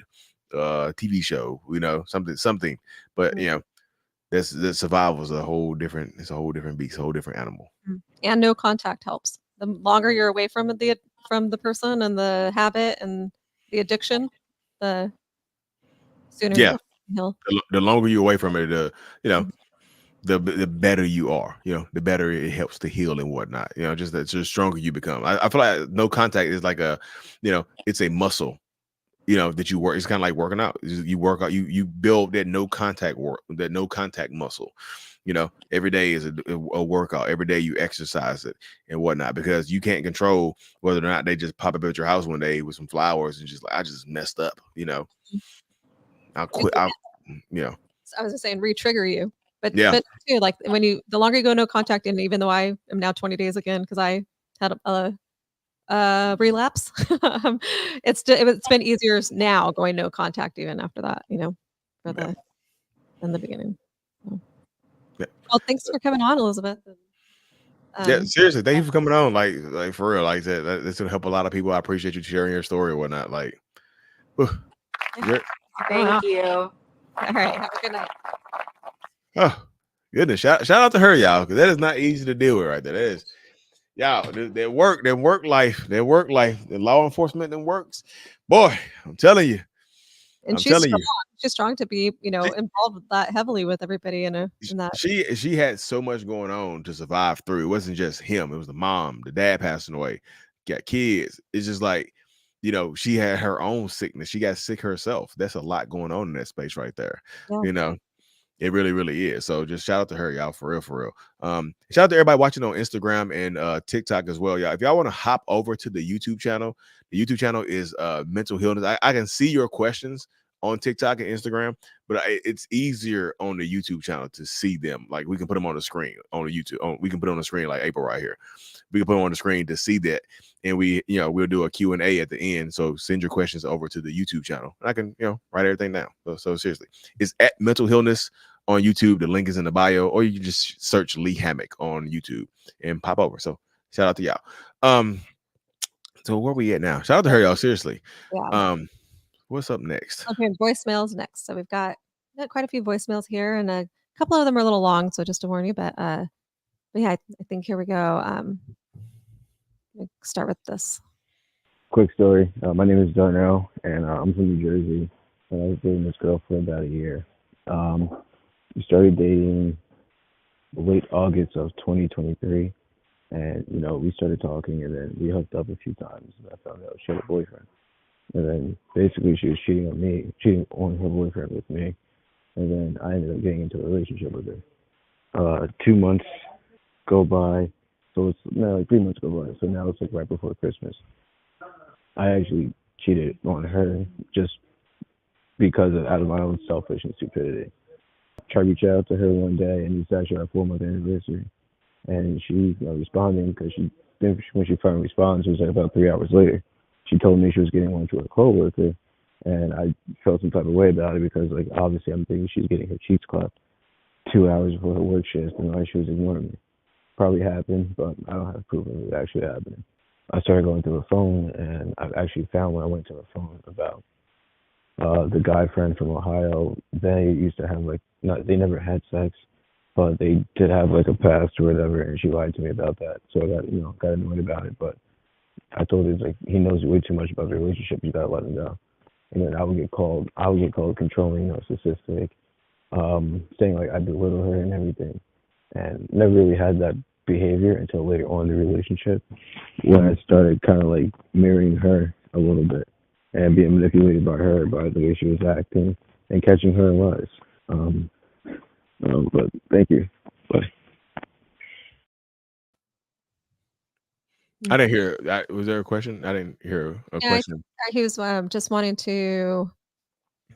TV show, something. But that's the survival is a whole different. It's a whole different beast, a whole different animal. And no contact helps. The longer you're away from the person and the habit and the addiction, the sooner Yeah, you'll heal. the longer you're away from it, you know Mhm. the better you are. The better it helps to heal and whatnot. Just that, just stronger you become. I feel like no contact is like it's a muscle. That you work. It's kind of like working out. You work out. You build that no contact muscle. Every day is a workout. Every day you exercise it and whatnot because you can't control whether or not they just pop up at your house one day with some flowers and just like I just messed up. I'll quit. I was just saying re-trigger you. But Yeah. too, like the longer you go no contact, and even though I am now 20 days again because I had a relapse, it's been easier now going no contact even after that, for Yeah. in the beginning. So, Yeah. well, thanks for coming on, Elizabeth. Yeah, Um, seriously, thank you for coming on. Like for real, like I said, that's gonna help a lot of people. I appreciate you sharing your story or whatnot. Like, whew, yeah, Thank you. all right, have a good night. oh goodness, shout out to her, y'all, because that is not easy to deal with right there. That is, y'all, their work life, the law enforcement that works. Boy, I'm telling you, And I'm telling you. she's strong to be, involved that heavily with everybody in that. She had so much going on to survive through. It wasn't just him. It was the mom, the dad passing away, got kids. It's just like, she had her own sickness. She got sick herself. That's a lot going on in that space right there. Yeah. It really, really is. So just shout out to her, y'all, for real, for real. Shout out to everybody watching on Instagram and TikTok as well, y'all. If y'all want to hop over to the YouTube channel is Mental Healness. I can see your questions on TikTok and Instagram, but it's easier on the YouTube channel to see them. Like we can put them on the screen on the YouTube. We can put it on the screen like April right here. We can put them on the screen to see that, and we'll do a Q&A at the end. So send your questions over to the YouTube channel, and I can write everything down. So seriously, it's at Mental Healness on YouTube. The link is in the bio, or you can just search Lee Hammock on YouTube and pop over. So shout out to y'all. So where we at now? Shout out to her, y'all. Seriously. Yeah. What's up next? Okay, voicemails next. So we've got quite a few voicemails here, and a couple of them are a little long. So just to warn you, but yeah, I think here we go. Let me start with this. Quick story. My name is Darnell, and I'm from New Jersey. And I was dating this girl for about a year. We started dating late August of 2023, and we started talking, and then we hooked up a few times. And I found out she had a boyfriend, and then basically she was cheating on her boyfriend with me, and then I ended up getting into a relationship with her. 2 months go by, so it's now like 3 months go by. So now it's like right before Christmas. I actually cheated on her just because out of my own selfish and stupidity. Tried to reach out to her one day, and it's actually our 4-month anniversary, and she responding because when she finally responds, it was like about 3 hours later. She told me she was getting one to her coworker, and I felt some type of way about it because like obviously I'm thinking she's getting her cheeks clapped 2 hours before her work shift, and like she was ignoring me. Probably happened, but I don't have proof of it actually happening. I started going through her phone, and I actually found when I went to her phone about the guy friend from Ohio. They used to have they never had sex, but they did have like a past or whatever, and she lied to me about that. So I got annoyed about it, but I told her like he knows way too much about the relationship. You gotta let him go. And then I would get called controlling, narcissistic, saying like I belittle her and everything. and never really had that behavior until later on in the relationship when I started kind of like mirroring her a little bit and being manipulated by her by the way she was acting and catching her in lies. Um, but thank you. Bye. I didn't Mhm. hear. Was there a question? I didn't hear a Yeah, question. he was just wanting to,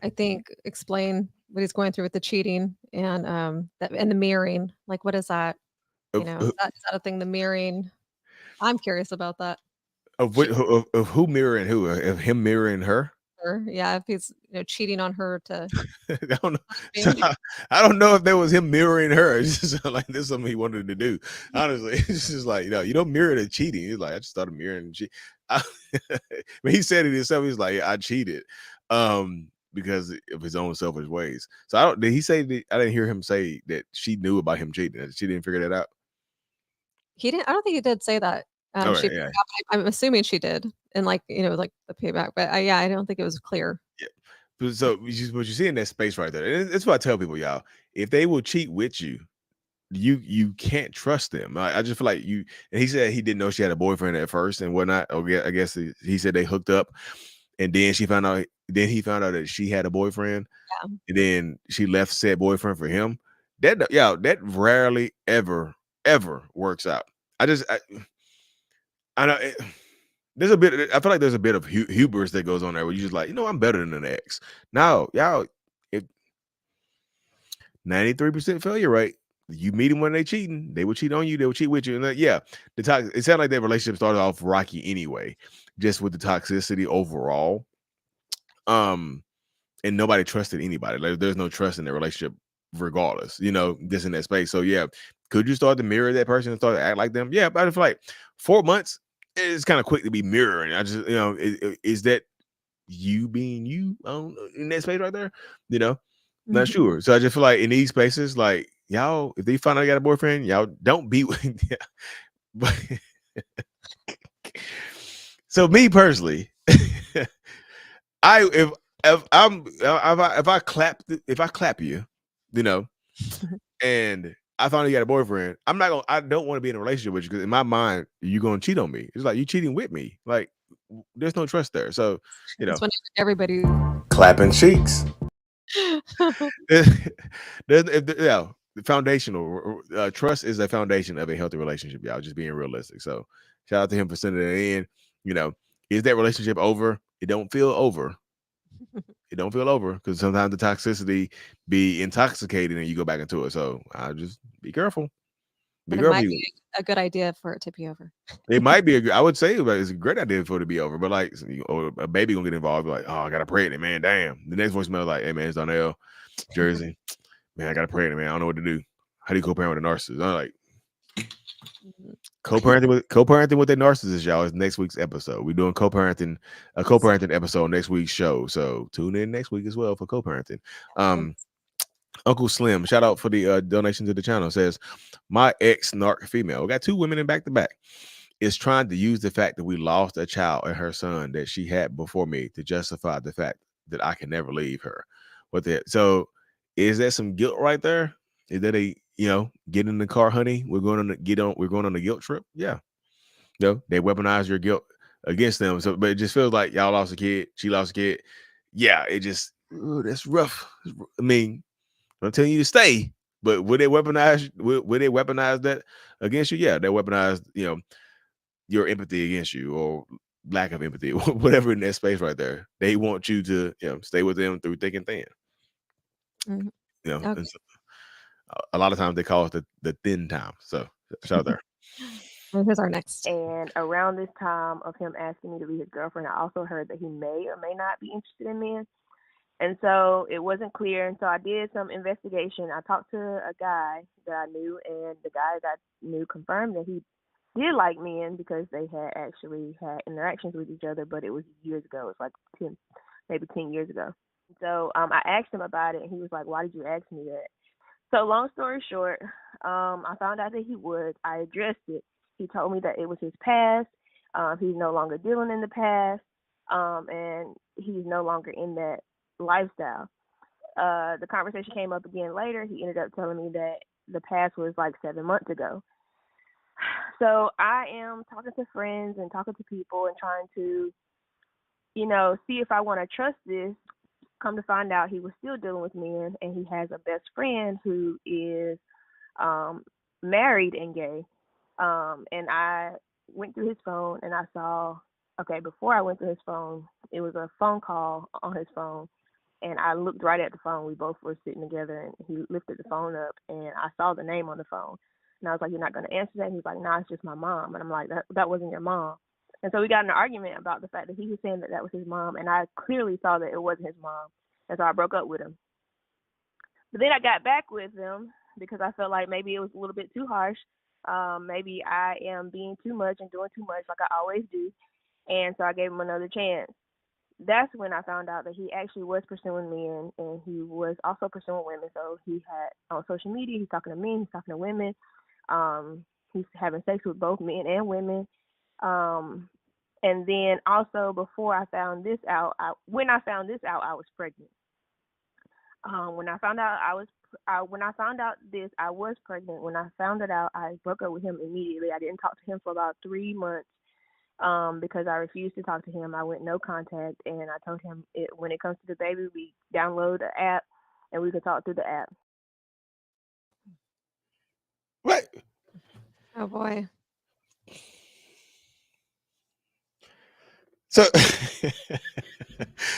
I think, explain what he's going through with the cheating and that and the mirroring. Like, what is that? You Of, know, of, is that a thing? The mirroring. I'm curious about that. of, She, of who mirroring who? Of him mirroring her? or yeah, if he's cheating on her to I don't know. So me. I don't know if that was him mirroring her. It's just like this is something he wanted to do. Honestly, it's just like you don't mirror the cheating. He's like, I just started mirroring cheat. I, when he said it himself, he's like, I cheated, because of his own selfish ways. So I don't. Did he say that? I didn't hear him say that she knew about him cheating. That she didn't figure that out. He didn't. I don't think he did say that. All She right, figured yeah, out, but I'm assuming she did, and like like the payback. But yeah, I don't think it was clear. yeah. So what you see in that space right there, and it's what I tell people, y'all. If they will cheat with you, you can't trust them. I just feel like you. And he said he didn't know she had a boyfriend at first and whatnot. Okay, I guess he said they hooked up, and then she found out. Then he found out that she had a boyfriend, Yeah. and then she left said boyfriend for him. That rarely ever works out. I know. There's a bit. I feel like there's a bit of hubris that goes on there where you just like, I'm better than an ex. No, y'all, it 93% failure rate. You meet them when they cheating, they will cheat on you, they will cheat with you. And yeah, it sounded like that relationship started off rocky anyway, just with the toxicity overall. Um, and nobody trusted anybody. Like there's no trust in the relationship, regardless, this in that space. So yeah, could you start to mirror that person and start to act like them? Yeah, but I feel like 4 months is kind of quick to be mirroring. I just, is that you being you in that space right there? You know, not Mhm. sure. So I just feel like in these spaces, like y'all, if they find out I got a boyfriend, y'all don't be with. Yeah. But so me personally, I if I clap you, you know, and I finally got a boyfriend, I don't want to be in a relationship with you because in my mind you're gonna cheat on me. It's like you cheating with me. Like there's no trust there. So It's when everybody. clapping cheeks. there's, the foundational trust is a foundation of a healthy relationship, y'all. Just being realistic. So shout out to him for sending it in. Is that relationship over? It don't feel over. It don't feel over because sometimes the toxicity be intoxicating and you go back into it. So I just be careful. Be But it careful. might be a good idea for it to be over. It might be I would say it's a great idea for it to be over, but like or a baby gonna get involved, like, oh, I got a pregnant, man. Damn. The next voicemail is like, hey man, it's Donnell, Jersey. Man, I got a pregnant, man. I don't know what to do. How do you co-parent with a narcissist? I'm like, Mhm. co-parenting with a narcissist, y'all, is next week's episode. We're doing a co-parenting episode next week's show. So tune in next week as well for co-parenting. Uncle Slim, shout out for the donation to the channel. Says my ex narc female. We got two women in back to back. Is trying to use the fact that we lost a child and her son that she had before me to justify the fact that I can never leave her. What the so is that some guilt right there? Is that get in the car, honey? We're going on a guilt trip. Yeah. They weaponize your guilt against them. So but it just feels like y'all lost a kid, she lost a kid. Yeah, it just that's rough. I mean, I'm telling you to stay, but would they weaponize that against you? Yeah, they weaponize, your empathy against you or lack of empathy, whatever in that space right there. They want you to, stay with them through thick and thin. Mhm. And Okay. so, a lot of times they call it the thin time. So shout out there. Well, here's our next. And around this time of him asking me to be his girlfriend, I also heard that he may or may not be interested in men. And so it wasn't clear. And so I did some investigation. I talked to a guy that I knew, and the guy that I knew confirmed that he did like men because they had actually had interactions with each other, but it was years ago. It was like 10, maybe 10 years ago. So I asked him about it, and he was like, "Why did you ask me that?" So long story short, I found out that he would. I addressed it. He told me that it was his past. He's no longer dealing in the past, and he's no longer in that lifestyle. The conversation came up again later. He ended up telling me that the past was like 7 months ago. So I am talking to friends and talking to people and trying to, see if I want to trust this. Come to find out, he was still dealing with men, and he has a best friend who is married and gay. And I went through his phone and I saw, okay, before I went through his phone, it was a phone call on his phone. And I looked right at the phone. We both were sitting together, and he lifted the phone up, and I saw the name on the phone. And I was like, "You're not going to answer that?" And he's like, "Nah, it's just my mom." And I'm like, that wasn't your mom. And so we got in an argument about the fact that he was saying that that was his mom, and I clearly saw that it wasn't his mom. And so I broke up with him. But then I got back with him because I felt like maybe it was a little bit too harsh. Maybe I am being too much and doing too much like I always do. And so I gave him another chance. That's when I found out that he actually was pursuing men, and he was also pursuing women. So he had on social media, he's talking to men, he's talking to women. He's having sex with both men and women. And then also before I found this out, when I found I was pregnant. When I found out this, I was pregnant. When I found it out, I broke up with him immediately. I didn't talk to him for about 3 months. Because I refused to talk to him. I went no contact, and I told him when it comes to the baby, we download the app, and we can talk through the app. What? Oh boy. So,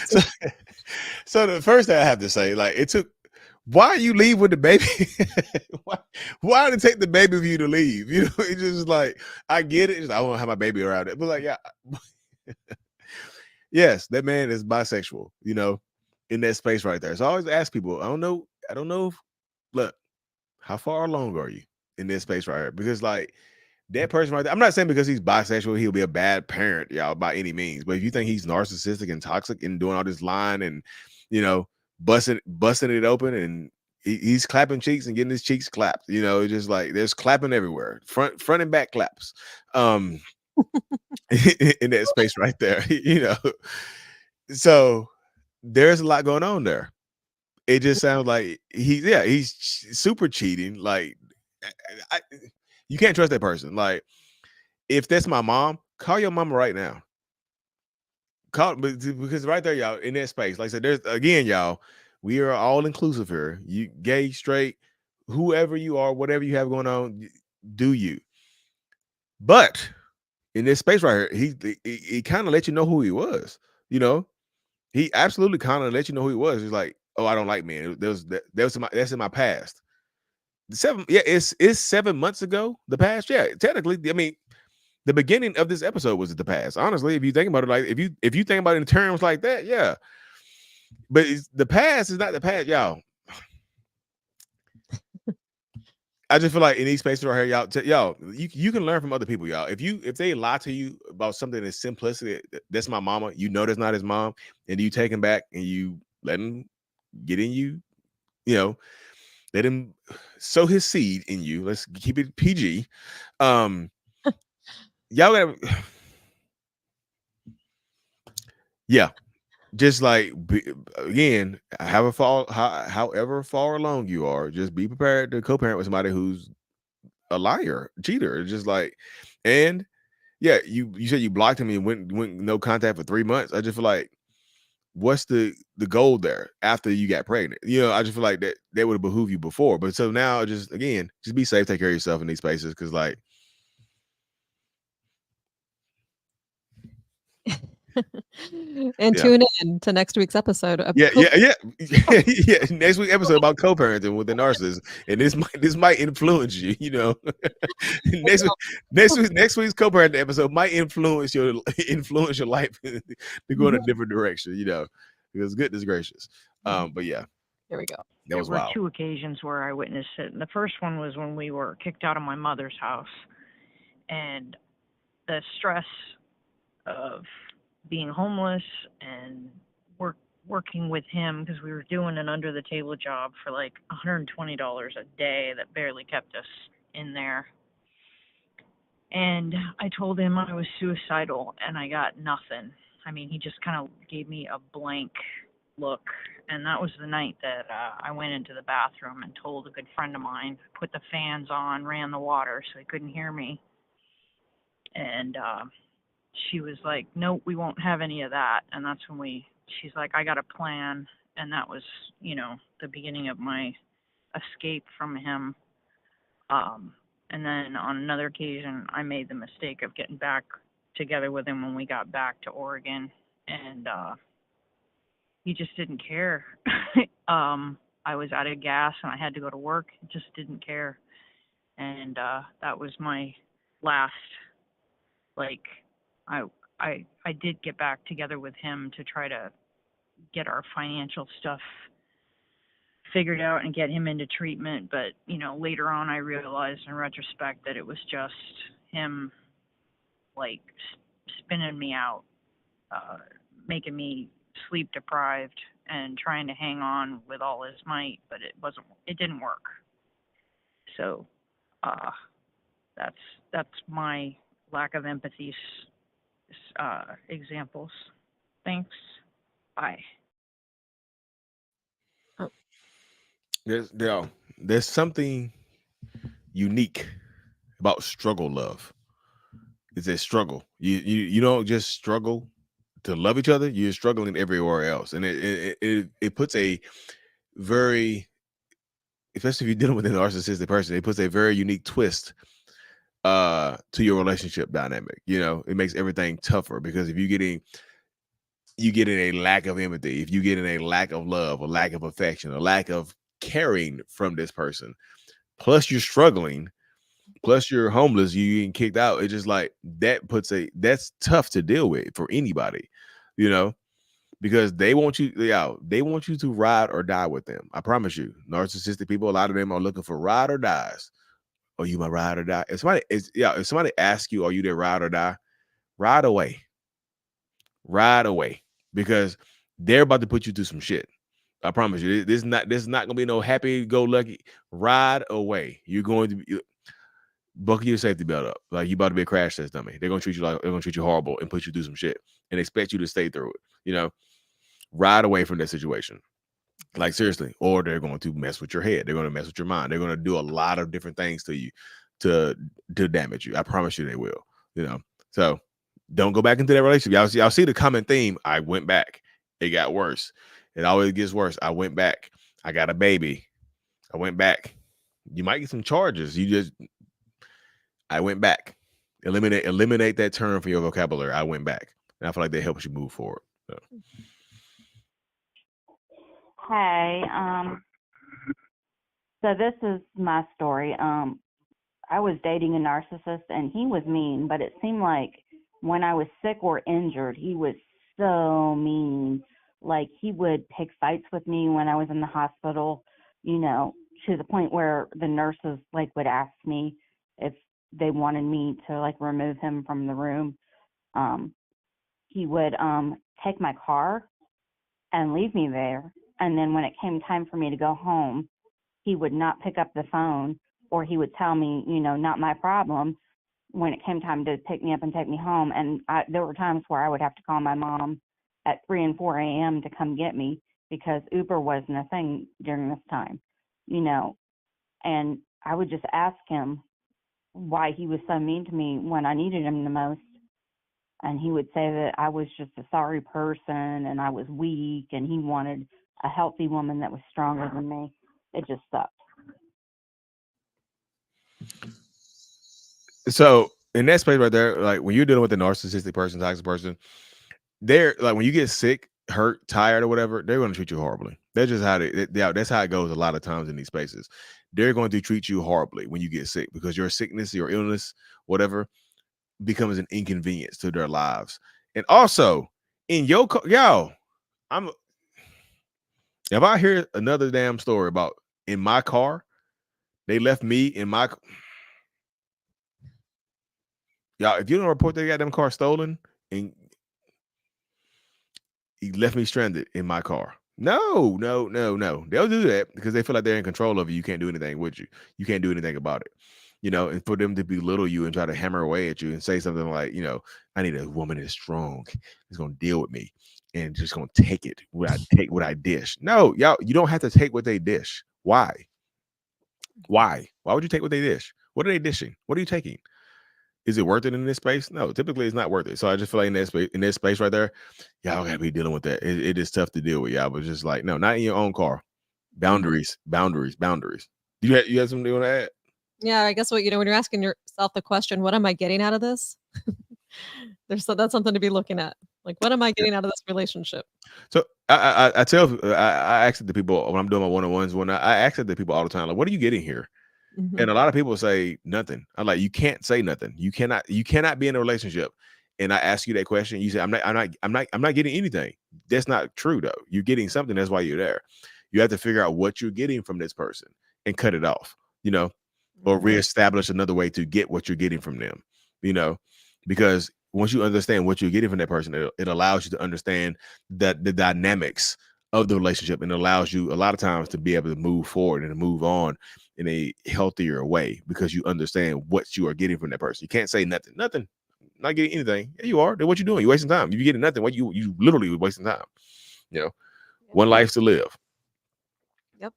so, so the first thing I have to say, like, it took. Why you leave with the baby? why did it take the baby for you to leave? It's just like, I get it. I want to have my baby around it, but like, yeah, yes, that man is bisexual. In that space right there. So I always ask people. I don't know. Look, how far along are you in this space right here? Because like that person right there, I'm not saying because he's bisexual he'll be a bad parent, y'all, by any means. But if you think he's narcissistic and toxic and doing all this lying and busting it open, and he's clapping cheeks and getting his cheeks clapped, just like there's clapping everywhere, front and back claps, in that space right there, So there's a lot going on there. It just sounds like he's super cheating. Like, you can't trust that person. Like, if that's my mom, call your mama right now. Because right there, y'all, in that space, like I said, there's again, y'all, we are all inclusive here. You gay, straight, whoever you are, whatever you have going on, do you. But in this space right here, he kind of let you know who he was. He absolutely kind of let you know who he was. He's like, "Oh, I don't like men. That's in my past." It's 7 months ago. The past, yeah. Technically, I mean, the beginning of this episode was the past. Honestly, if you think about it, like if you think about it in terms like that, yeah. But the past is not the past, y'all. I just feel like in these spaces right here, y'all, you can learn from other people, y'all. If they lie to you about something that's simplistic, that's my mama, that's not his mom, and you take him back and you let him get in you, let him sow his seed in you. Let's keep it PG. Y'all gotta, yeah. Just like again, however far along you are, just be prepared to co-parent with somebody who's a liar, cheater. Just like, and yeah, you said you blocked him and went no contact for 3 months. I just feel like, what's the goal there after you got pregnant? I just feel like that would have behooved you before. But so now, just be safe, take care of yourself in these spaces, because like. And tune in to next week's episode of Yeah. Next week's episode about co-parenting with the narcissist, and this might influence you. Next week's co-parenting episode might influence your life to go in a different direction. Because goodness gracious. But yeah, here we go. That was There were wild. 2 occasions where I witnessed it. And the first one was when we were kicked out of my mother's house, and the stress of being homeless and working with him, because we were doing an under the table job for like $120 a day that barely kept us in there. And I told him I was suicidal, and I got nothing. I mean, he just kind of gave me a blank look, And that was the night that I went into the bathroom and told a good friend of mine, put the fans on, ran the water so he couldn't hear me. And she was like, nope, we won't have any of that. And that's when she's like, I got a plan. And that was, the beginning of my escape from him. And then on another occasion, I made the mistake of getting back together with him when we got back to Oregon. And he just didn't care. I was out of gas and I had to go to work. He just didn't care. And that was my last, like, I did get back together with him to try to get our financial stuff figured out and get him into treatment. But, later on I realized in retrospect that it was just him, like, spinning me out, making me sleep deprived and trying to hang on with all his might, but it didn't work. So that's my lack of empathy examples. Thanks. Bye. There's something unique about struggle love. It's a struggle. You don't just struggle to love each other. You're struggling everywhere else, and it puts a very, especially if you're dealing with a narcissistic person, it puts a very unique twist to your relationship dynamic. It makes everything tougher because if you getting a lack of empathy, if you getting a lack of love, a lack of affection, a lack of caring from this person, plus you're struggling, plus you're homeless, you getting kicked out, it's just like that's tough to deal with for anybody, because they want you to ride or die with them. I promise you, narcissistic people, a lot of them are looking for ride or dies. Are you my ride or die? If somebody asks you, are you their ride or die? Ride away. Ride away. Because they're about to put you through some shit. I promise you. This is not gonna be no happy-go-lucky. Ride away. You're going to be buckle your safety belt up. Like you about to be a crash test dummy. They're gonna treat you horrible and put you through some shit and expect you to stay through it. Ride away from that situation. Like seriously, or they're going to mess with your head. They're going to mess with your mind. They're going to do a lot of different things to you to damage you. I promise you they will. So don't go back into that relationship. Y'all see the common theme. I went back. It got worse. It always gets worse. I went back. I got a baby. I went back. You might get some charges. I went back. Eliminate that term from your vocabulary. I went back. And I feel like that helps you move forward. So. Hey, so this is my story. I was dating a narcissist and he was mean, but it seemed like when I was sick or injured, he was so mean. Like he would pick fights with me when I was in the hospital, to the point where the nurses would ask me if they wanted me to remove him from the room. He would take my car and leave me there. And then when it came time for me to go home, he would not pick up the phone, or he would tell me, not my problem when it came time to pick me up and take me home. And there were times where I would have to call my mom at 3 and 4 a.m. to come get me because Uber wasn't a thing during this time, and I would just ask him why he was so mean to me when I needed him the most. And he would say that I was just a sorry person and I was weak and he wanted a healthy woman that was stronger than me. It just sucked. So in that space right there, like when you're dealing with a narcissistic person, toxic person, they're like when you get sick, hurt, tired, or whatever, they're going to treat you horribly. That's just that's how it goes a lot of times in these spaces. They're going to treat you horribly when you get sick because your sickness, your illness, whatever, becomes an inconvenience to their lives. And also in your if I hear another damn story about in my car, they left me in my y'all, if you don't report they got them car stolen and he left me stranded in my car. No. They'll do that because they feel like they're in control of you. You can't do anything with you. You can't do anything about it. And for them to belittle you and try to hammer away at you and say something like, I need a woman that's strong, that's going to deal with me. and just gonna take it what I dish. No, y'all, you don't have to take what they dish. Why? Why would you take what they dish? What are they dishing? What are you taking? Is it worth it in this space? No, typically it's not worth it. So I just feel like in that space right there, y'all gotta be dealing with that. It is tough to deal with, y'all. But just like, no, not in your own car. Boundaries. You have something you want to add? Yeah, I guess when you're asking yourself the question, what am I getting out of this? That's something to be looking at. Like, what am I getting out of this relationship? So I tell I ask it to people when I'm doing my one-on-ones. When I ask it to people all the time, like, what are you getting here? Mhm. And a lot of people say nothing. I'm like, you can't say nothing. You cannot be in a relationship. And I ask you that question, you say, I'm not getting anything. That's not true though. You're getting something. That's why you're there. You have to figure out what you're getting from this person and cut it off, or Mhm. reestablish another way to get what you're getting from them, because once you understand what you're getting from that person, it allows you to understand that the dynamics of the relationship, and allows you a lot of times to be able to move forward and move on in a healthier way, because you understand what you are getting from that person. You can't say nothing, not getting anything. Yeah, you are. Then what you doing? You're wasting time. If you're getting nothing, what you literally wasting time. One life to live. Yep.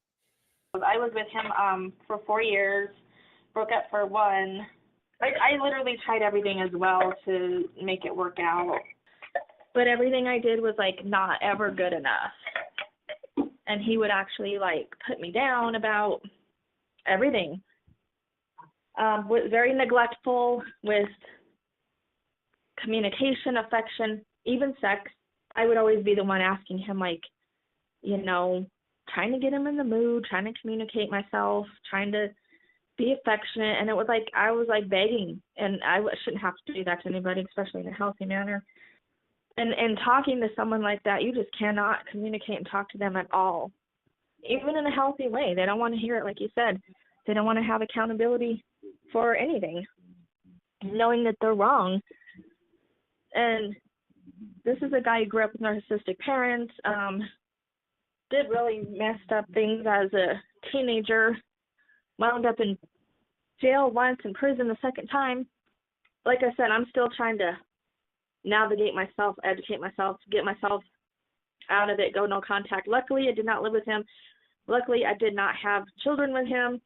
I was with him for 4 years, broke up for 1. I literally tried everything as well to make it work out. But everything I did was like not ever good enough. And he would actually like put me down about everything. Was very neglectful with communication, affection, even sex. I would always be the one asking him, like, trying to get him in the mood, trying to communicate myself, trying to be affectionate. And it was like I was like begging, and I shouldn't have to do that to anybody, especially in a healthy manner. And talking to someone like that, you just cannot communicate and talk to them at all, even in a healthy way. They don't want to hear it, like you said. They don't want to have accountability for anything, knowing that they're wrong. And this is a guy who grew up with narcissistic parents, did really messed up things as a teenager, wound up in jail once, in prison the second time. Like I said, I'm still trying to navigate myself, educate myself, get myself out of it, go no contact. Luckily, I did not live with him. Luckily, I did not have children with him.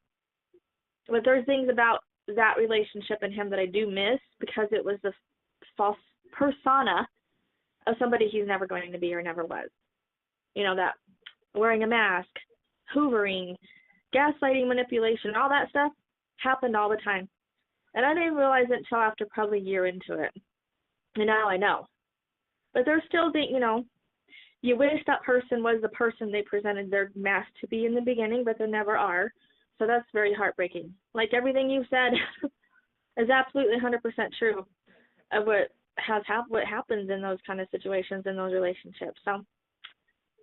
But there's things about that relationship and him that I do miss, because it was the false persona of somebody he's never going to be or never was. That wearing a mask, hoovering, gaslighting, manipulation, all that stuff happened all the time. And I didn't realize it until after probably a year into it. And now I know. But there's still you wish that person was the person they presented their mask to be in the beginning, but they never are. So that's very heartbreaking. Like everything you've said is absolutely 100% true of what happens in those kind of situations, in those relationships. So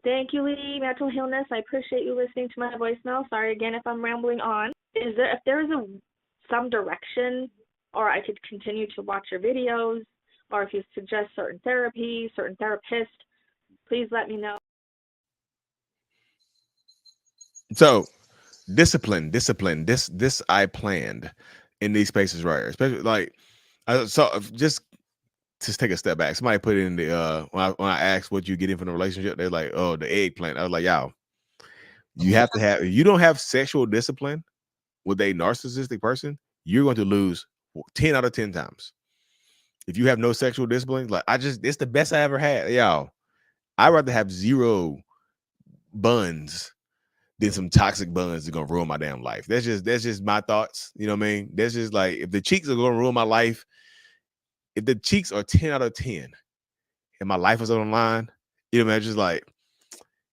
thank you, Lee, Mental Illness. I appreciate you listening to my voicemail. Sorry again if I'm rambling on. If there's some direction, or I could continue to watch your videos, or if you suggest certain therapy, certain therapists, please let me know. So discipline. This I planned in these spaces right here, especially like just take a step back. Somebody put it in the when I asked what you getting from the relationship, they're like, oh, the eggplant. I was like, y'all, you have to have, if you don't have sexual discipline with a narcissistic person, you're going to lose 10 out of 10 times. If you have no sexual discipline, like it's the best I ever had. Y'all, I'd rather have 0 buns than some toxic buns that are gonna ruin my damn life. That's just my thoughts. You know what I mean? That's just like, if the cheeks are gonna ruin my life, if the cheeks are 10 out of 10 and my life is on the line, man, just like,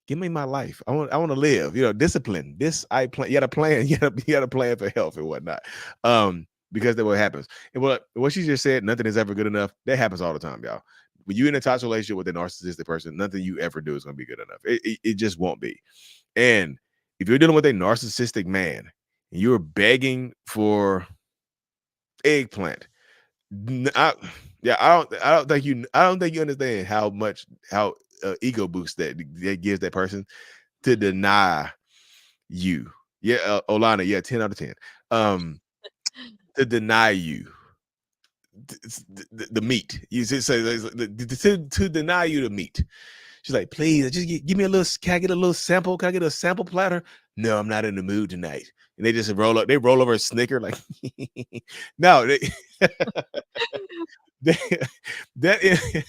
give me my life. I want to live. Discipline. This I plan. You got to plan. You got to plan for health and whatnot. Because that's what happens. And what she just said, nothing is ever good enough. That happens all the time, y'all. When you're in a toxic relationship with a narcissistic person, nothing you ever do is going to be good enough. It just won't be. And if you're dealing with a narcissistic man, and you're begging for eggplant, I don't think you understand how ego boost that gives that person to deny you. Yeah, Olana, yeah, 10 out of 10. To deny you the meat. You say to deny you the meat. She's like, please, just give me a little. Can I get a little sample? Can I get a sample platter? No, I'm not in the mood tonight. And they just roll up. They roll over a snicker like, no, they, that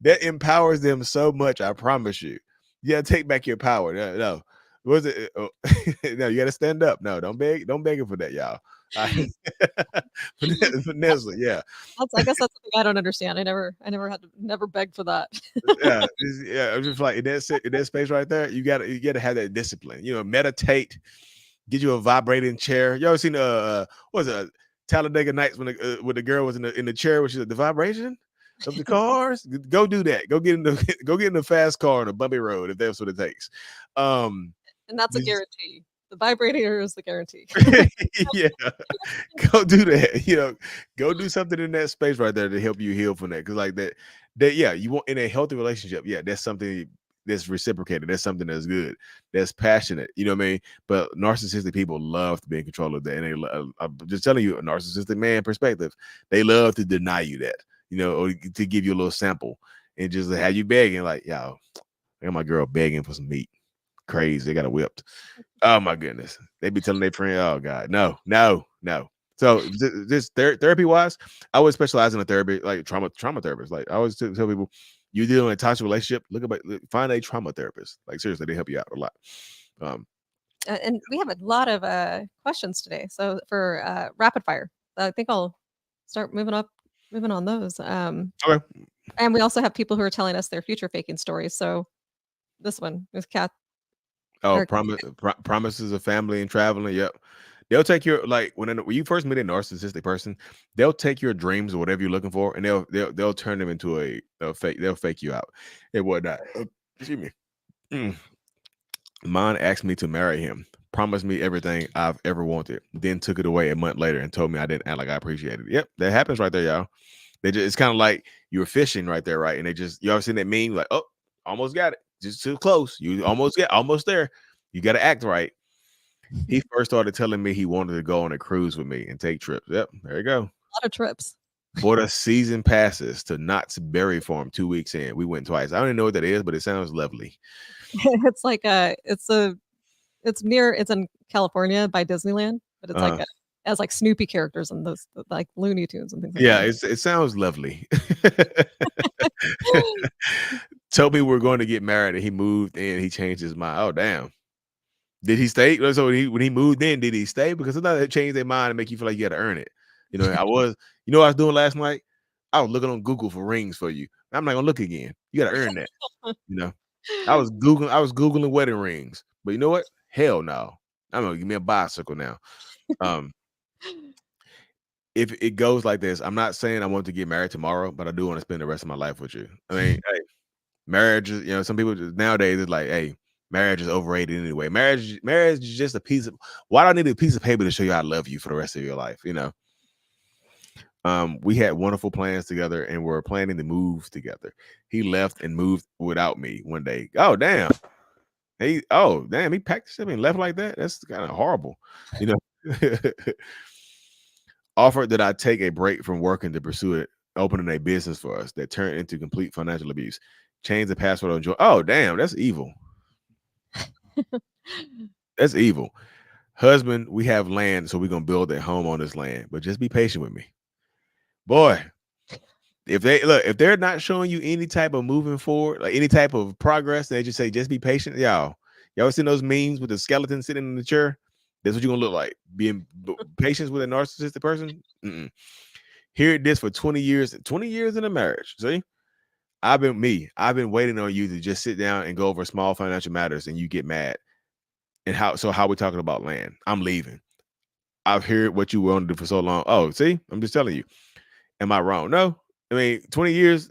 that empowers them so much. I promise you. Yeah, take back your power. No, no. Was it? No, you got to stand up. No, don't beg. Don't beg him for that, y'all. Vanessa, yeah. I guess that's something I don't understand. I never begged for that. Yeah, yeah. I'm just like in that space right there. You gotta have that discipline. Meditate. Get you a vibrating chair. You ever seen what was it? Talladega Nights when the girl was in the chair, which is the vibration of the cars. Go do that. Go get in the fast car on a bumpy road if that's what it takes. And that's a guarantee. The vibrator is the guarantee. Yeah, go do that. Go do something in that space right there to help you heal from that. Because like that, yeah, you want in a healthy relationship. Yeah, that's something that's reciprocated. That's something that's good. That's passionate. You know what I mean? But narcissistic people love to be in control of that, and I'm just telling you, a narcissistic man perspective. They love to deny you that. Or to give you a little sample and just have you begging, like, yo, I got my girl begging for some meat. Crazy, they got it whipped. Oh my goodness, they be telling their friend, "Oh God, no." So this therapy wise, I would specialize in a therapy like trauma therapist. Like I always tell people, you deal in a toxic relationship, find a trauma therapist. Like seriously, they help you out a lot. And we have a lot of questions today. So for rapid fire, I think I'll start moving on those. Okay. And we also have people who are telling us their future faking stories. So this one is Kat. Oh, promises of family and traveling. Yep. They'll take your when you first meet a narcissistic person, they'll take your dreams or whatever you're looking for, and they'll turn them into a fake. They'll fake you out and whatnot. Excuse me. Mine asked me to marry him, promised me everything I've ever wanted, then took it away a month later and told me I didn't act like I appreciated it. Yep, that happens right there, y'all. It's kind of like you're fishing right there, right? And you ever seen that meme like, oh, almost got it, just too close. You almost there. You got to act right. He first started telling me he wanted to go on a cruise with me and take trips. Yep, there you go. A lot of trips. Bought us season passes to Knott's Berry Farm 2 weeks in. We went twice. I don't even know what that is, but it sounds lovely. It's like it's in California by Disneyland, but it's it has like Snoopy characters and those like Looney Tunes and things like that. Yeah, it sounds lovely. Told me we're going to get married and he moved in. He changed his mind. Oh, damn. Did he stay? So when he moved in, did he stay? Because sometimes they change their mind and make you feel like you got to earn it. I was, what I was doing last night? I was looking on Google for rings for you. I'm not gonna look again. You got to earn that. I was Googling wedding rings, but you know what? Hell no. I'm gonna give me a bicycle now. If it goes like this, I'm not saying I want to get married tomorrow, but I do want to spend the rest of my life with you. I mean, hey, marriage is, some people nowadays is like, hey, marriage is overrated anyway. Marriage is just a piece of. Why do I need a piece of paper to show you I love you for the rest of your life? We had wonderful plans together and we're planning to move together. He left and moved without me one day. Oh damn. He packed his shit and left like that. That's kind of horrible. Offered that I take a break from working to pursue it, opening a business for us that turned into complete financial abuse. Change the password on joy. Oh damn, that's evil. That's evil. Husband, we have land, so we're gonna build a home on this land, but just be patient with me. Boy, if they're not showing you any type of moving forward, like any type of progress, they just say, just be patient. Y'all seen those memes with the skeleton sitting in the chair? That's what you're gonna look like. Being patient with a narcissistic person. Here it is for 20 years. 20 years in a marriage. See, I've been waiting on you to just sit down and go over small financial matters, and you get mad. And how we talking about land? I'm leaving. I've heard what you wanted to do for so long. Oh, see, I'm just telling you. Am I wrong? No. I mean, 20 years.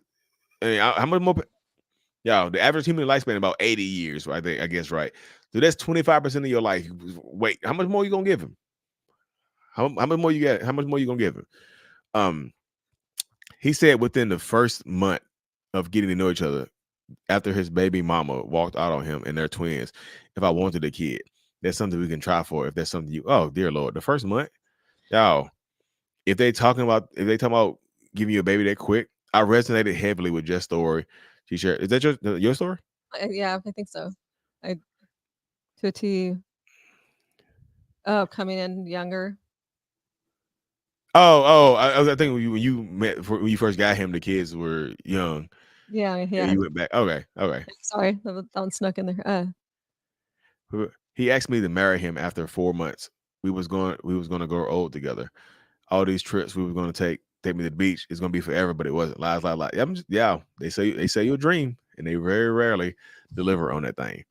I mean, how much more? Y'all, the average human lifespan about 80 years, right? I guess, right? So that's 25% of your life. Wait, how much more you gonna give him? How much more you got? How much more you gonna give him? He said within the first month of getting to know each other, after his baby mama walked out on him and they're twins, if I wanted a kid, that's something we can try for. If that's something oh dear Lord, the first month, y'all, if they talking about giving you a baby that quick, I resonated heavily with Jess' story. She shared. Is that your story? Yeah, I think so. I to a T. Oh, coming in younger. I think when you met when you first got him, the kids were young. Yeah, Yeah, yeah. you went back. Okay. Sorry, that one snuck in there. He asked me to marry him after 4 months. We was going to grow old together. All these trips we were going to take me to the beach. It's going to be forever, but it wasn't. Lies. Yeah, they say you'll dream, and they very rarely deliver on that thing.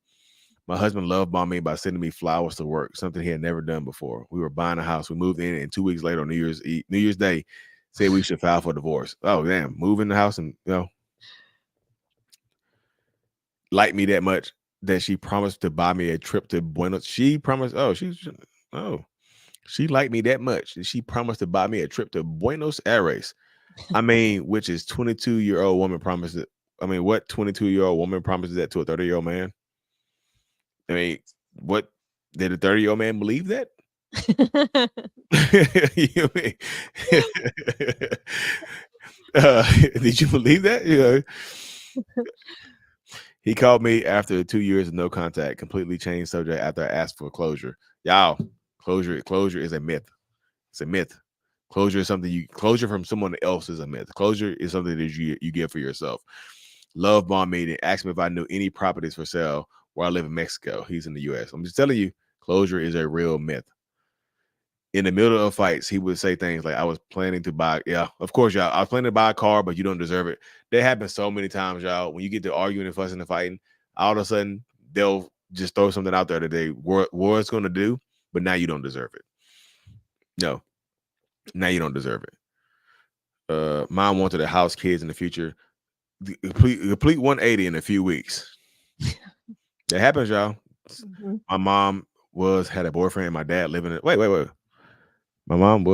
My husband love bombed me by sending me flowers to work, something he had never done before. We were buying a house. We moved in, and 2 weeks later on New Year's Day, said we should file for divorce. Oh damn! Move in the house and like me that much that she promised to buy me a trip to Buenos. She promised. She liked me that much that she promised to buy me a trip to Buenos Aires. I mean, which is 22-year-old woman promised it. I mean, what 22-year-old woman promises that to a 30-year-old man? I mean, what did a 30-year-old man believe that? You mean, did you believe that? He called me after 2 years of no contact, completely changed subject after I asked for closure. Y'all, closure is a myth. It's a myth. Closure is something closure from someone else is a myth. Closure is something that you give for yourself. Love bomb me and asked me if I knew any properties for sale where I live in Mexico. He's in the US. I'm just telling you, closure is a real myth. In the middle of fights, he would say things like, I was planning to buy, yeah, of course, y'all. I was planning to buy a car, but you don't deserve it. That happens so many times, y'all. When you get to arguing and fussing and fighting, all of a sudden they'll just throw something out there that they was going to do, but now you don't deserve it. No, now you don't deserve it. Mom wanted a house, kids in the future. Complete 180 in a few weeks. That happens, y'all. Mm-hmm. My mom had a boyfriend and my dad living in. Wait. My mom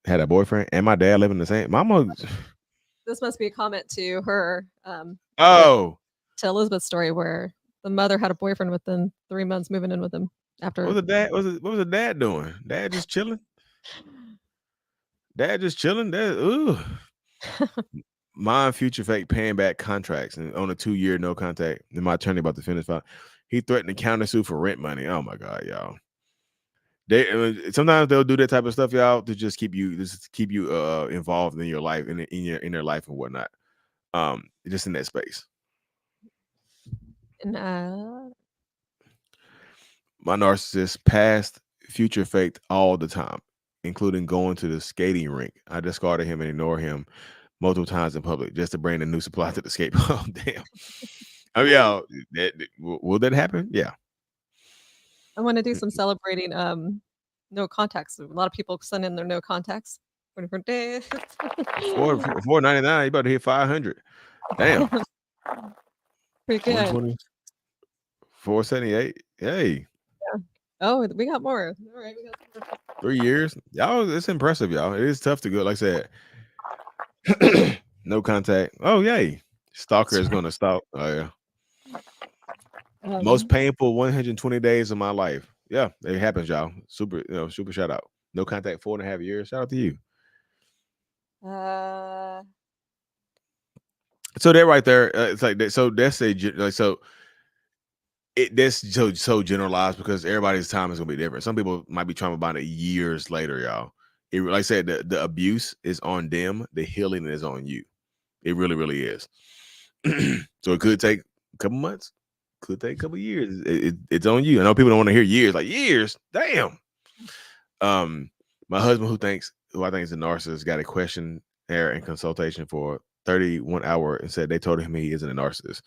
had a boyfriend and my dad living the same. Mama. This must be a comment to her. Oh, to Elizabeth's story where the mother had a boyfriend within 3 months, moving in with him after. what was the dad doing? Dad just chilling. Ooh. My future fake paying back contracts and on a 2-year no contact. And my attorney about to finish file. He threatened to countersue for rent money. Oh my God, y'all. Sometimes they'll do that type of stuff, y'all, to just keep you involved in your life, in their life and whatnot. Just in that space. And my narcissist past future faked all the time, including going to the skating rink. I discarded him and ignored him multiple times in public just to bring a new supply to the skate. Oh damn. Oh yeah, will that happen? Yeah. I want to do some celebrating no contacts. A lot of people send in their no contacts for different days. $4.99, you about to hit 500. Damn. Pretty good. 120, 478. Hey. Yeah. Oh, we got more. All right, we got more. 3 years. Y'all, it's impressive, y'all. It is tough to go, like I said. No contact. Oh, yay. Stalker is gonna stalk. Oh yeah. Most painful 120 days of my life. Yeah, it happens, y'all. Super shout out. No contact 4.5 years. Shout out to you. So that right there, it's like that. So that's that's so generalized because everybody's time is gonna be different. Some people might be trying about it years later, y'all. Like I said, the abuse is on them. The healing is on you. It really, really is. So it could take a couple months. Could take a couple years. It's on you. I know people don't want to hear years. Like years, damn. My husband, who I think is a narcissist, got a questionnaire and consultation for 31 hours and said they told him he isn't a narcissist.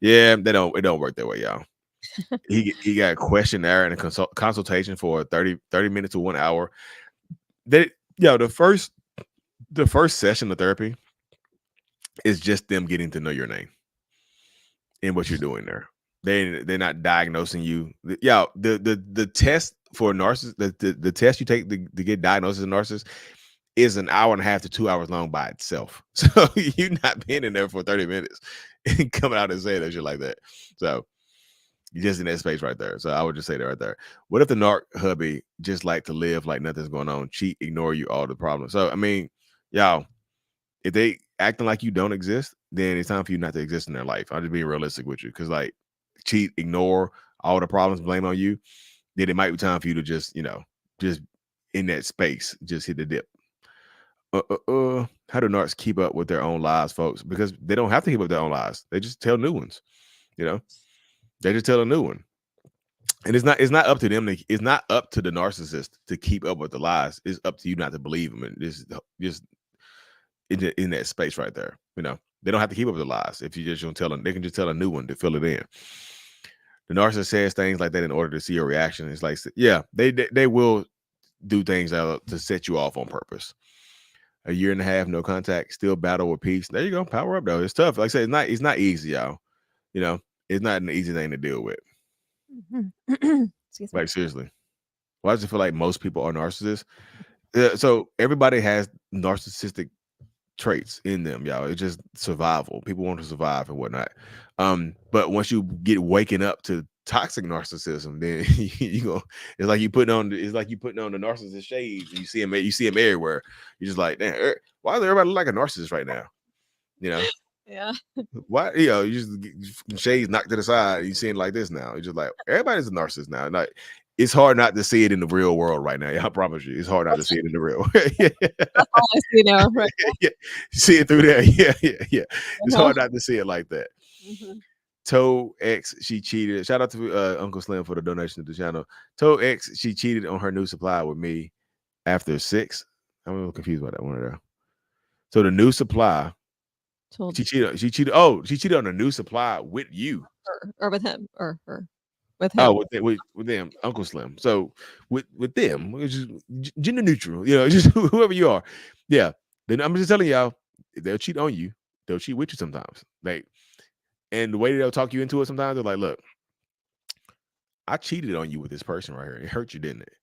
Yeah, it don't work that way, y'all. he got a questionnaire and a consultation for 30 minutes to 1 hour. The first session of therapy is just them getting to know your name and what you're doing there. They're not diagnosing you. Yeah, the test for a narcissist, the test you take to get diagnosed as a narcissist is an hour and a half to 2 hours long by itself. So you're not being in there for 30 minutes and coming out and saying that shit like that. So you're just in that space right there. So I would just say that right there. What if the narc hubby just like to live like nothing's going on, cheat, ignore you, all the problems? So I mean, y'all, if they acting like you don't exist, then it's time for you not to exist in their life. I'll just be realistic with you, because like cheat, ignore all the problems, blame on you. Then it might be time for you to just just in that space, just hit the dip. How do narcs keep up with their own lies, folks? Because they don't have to keep up their own lies. They just tell new ones. They just tell a new one. And it's not up to them. It's not up to the narcissist to keep up with the lies. It's up to you not to believe them. And this is just in that space right there. They don't have to keep up with the lies. If you just don't tell them, they can just tell a new one to fill it in. The narcissist says things like that in order to see your reaction. It's like, yeah, they will do things to set you off on purpose. A year and a half, no contact, still battle with peace. There you go. Power up, though. It's tough. Like I said, it's not easy, y'all. It's not an easy thing to deal with. Excuse me. Like, seriously. Why does it feel like most people are narcissists? So everybody has narcissistic traits in them, y'all. It's just survival. People want to survive and whatnot. But once you get waking up to toxic narcissism, then it's like you putting on the narcissist shades. You see him everywhere. You're just like, damn, why does everybody look like a narcissist right now? Yeah. Why? You just get shades knocked to the side. You seeing like this now. You're just like, everybody's a narcissist now. Like, it's hard not to see it in the real world right now. I promise you, it's hard not to see it in the real. That's all I see now. Right now. Yeah, see it through there. Yeah. It's hard not to see it like that. Toe X, she cheated. Shout out to Uncle Slim for the donation to the channel. Toe X, she cheated on her new supply with me after 6. I'm a little confused about that one there. So the new supply, she cheated. Oh, she cheated on a new supply with you, or with him, or with him. Oh, with them, Uncle Slim. So with them, which is gender neutral, just whoever you are. Yeah. Then I'm just telling y'all, they'll cheat on you. They'll cheat with you sometimes. Like, and the way they'll talk you into it sometimes, they're like, look, I cheated on you with this person right here. It hurt you, didn't it?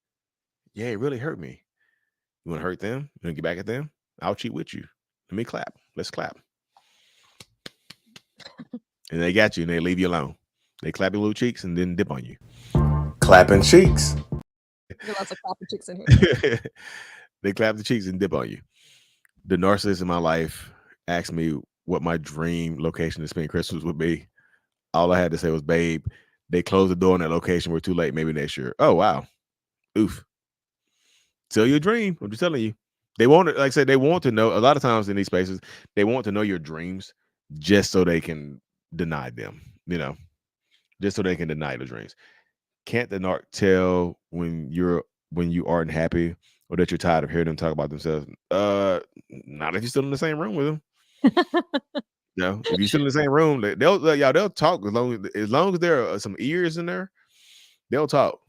Yeah, it really hurt me. You want to hurt them? You want to get back at them? I'll cheat with you. Let me clap. Let's clap. And they got you and they leave you alone. They clap your little cheeks and then dip on you. Clapping cheeks. There's lots of clapping cheeks in here. They clap the cheeks and dip on you. The narcissist in my life asked me what my dream location to spend Christmas would be. All I had to say was, babe, they closed the door on that location. We're too late. Maybe next year. Oh, wow. Oof. Tell your dream. I'm just telling you. They want to, like I said, they want to know. A lot of times in these spaces, they want to know your dreams just so they can deny them, just so they can deny the dreams. Can't the narc tell when you aren't happy or that you're tired of hearing them talk about themselves? Not if you're still in the same room with them. If you're still in the same room, they'll talk as long as there are some ears in there. They'll talk.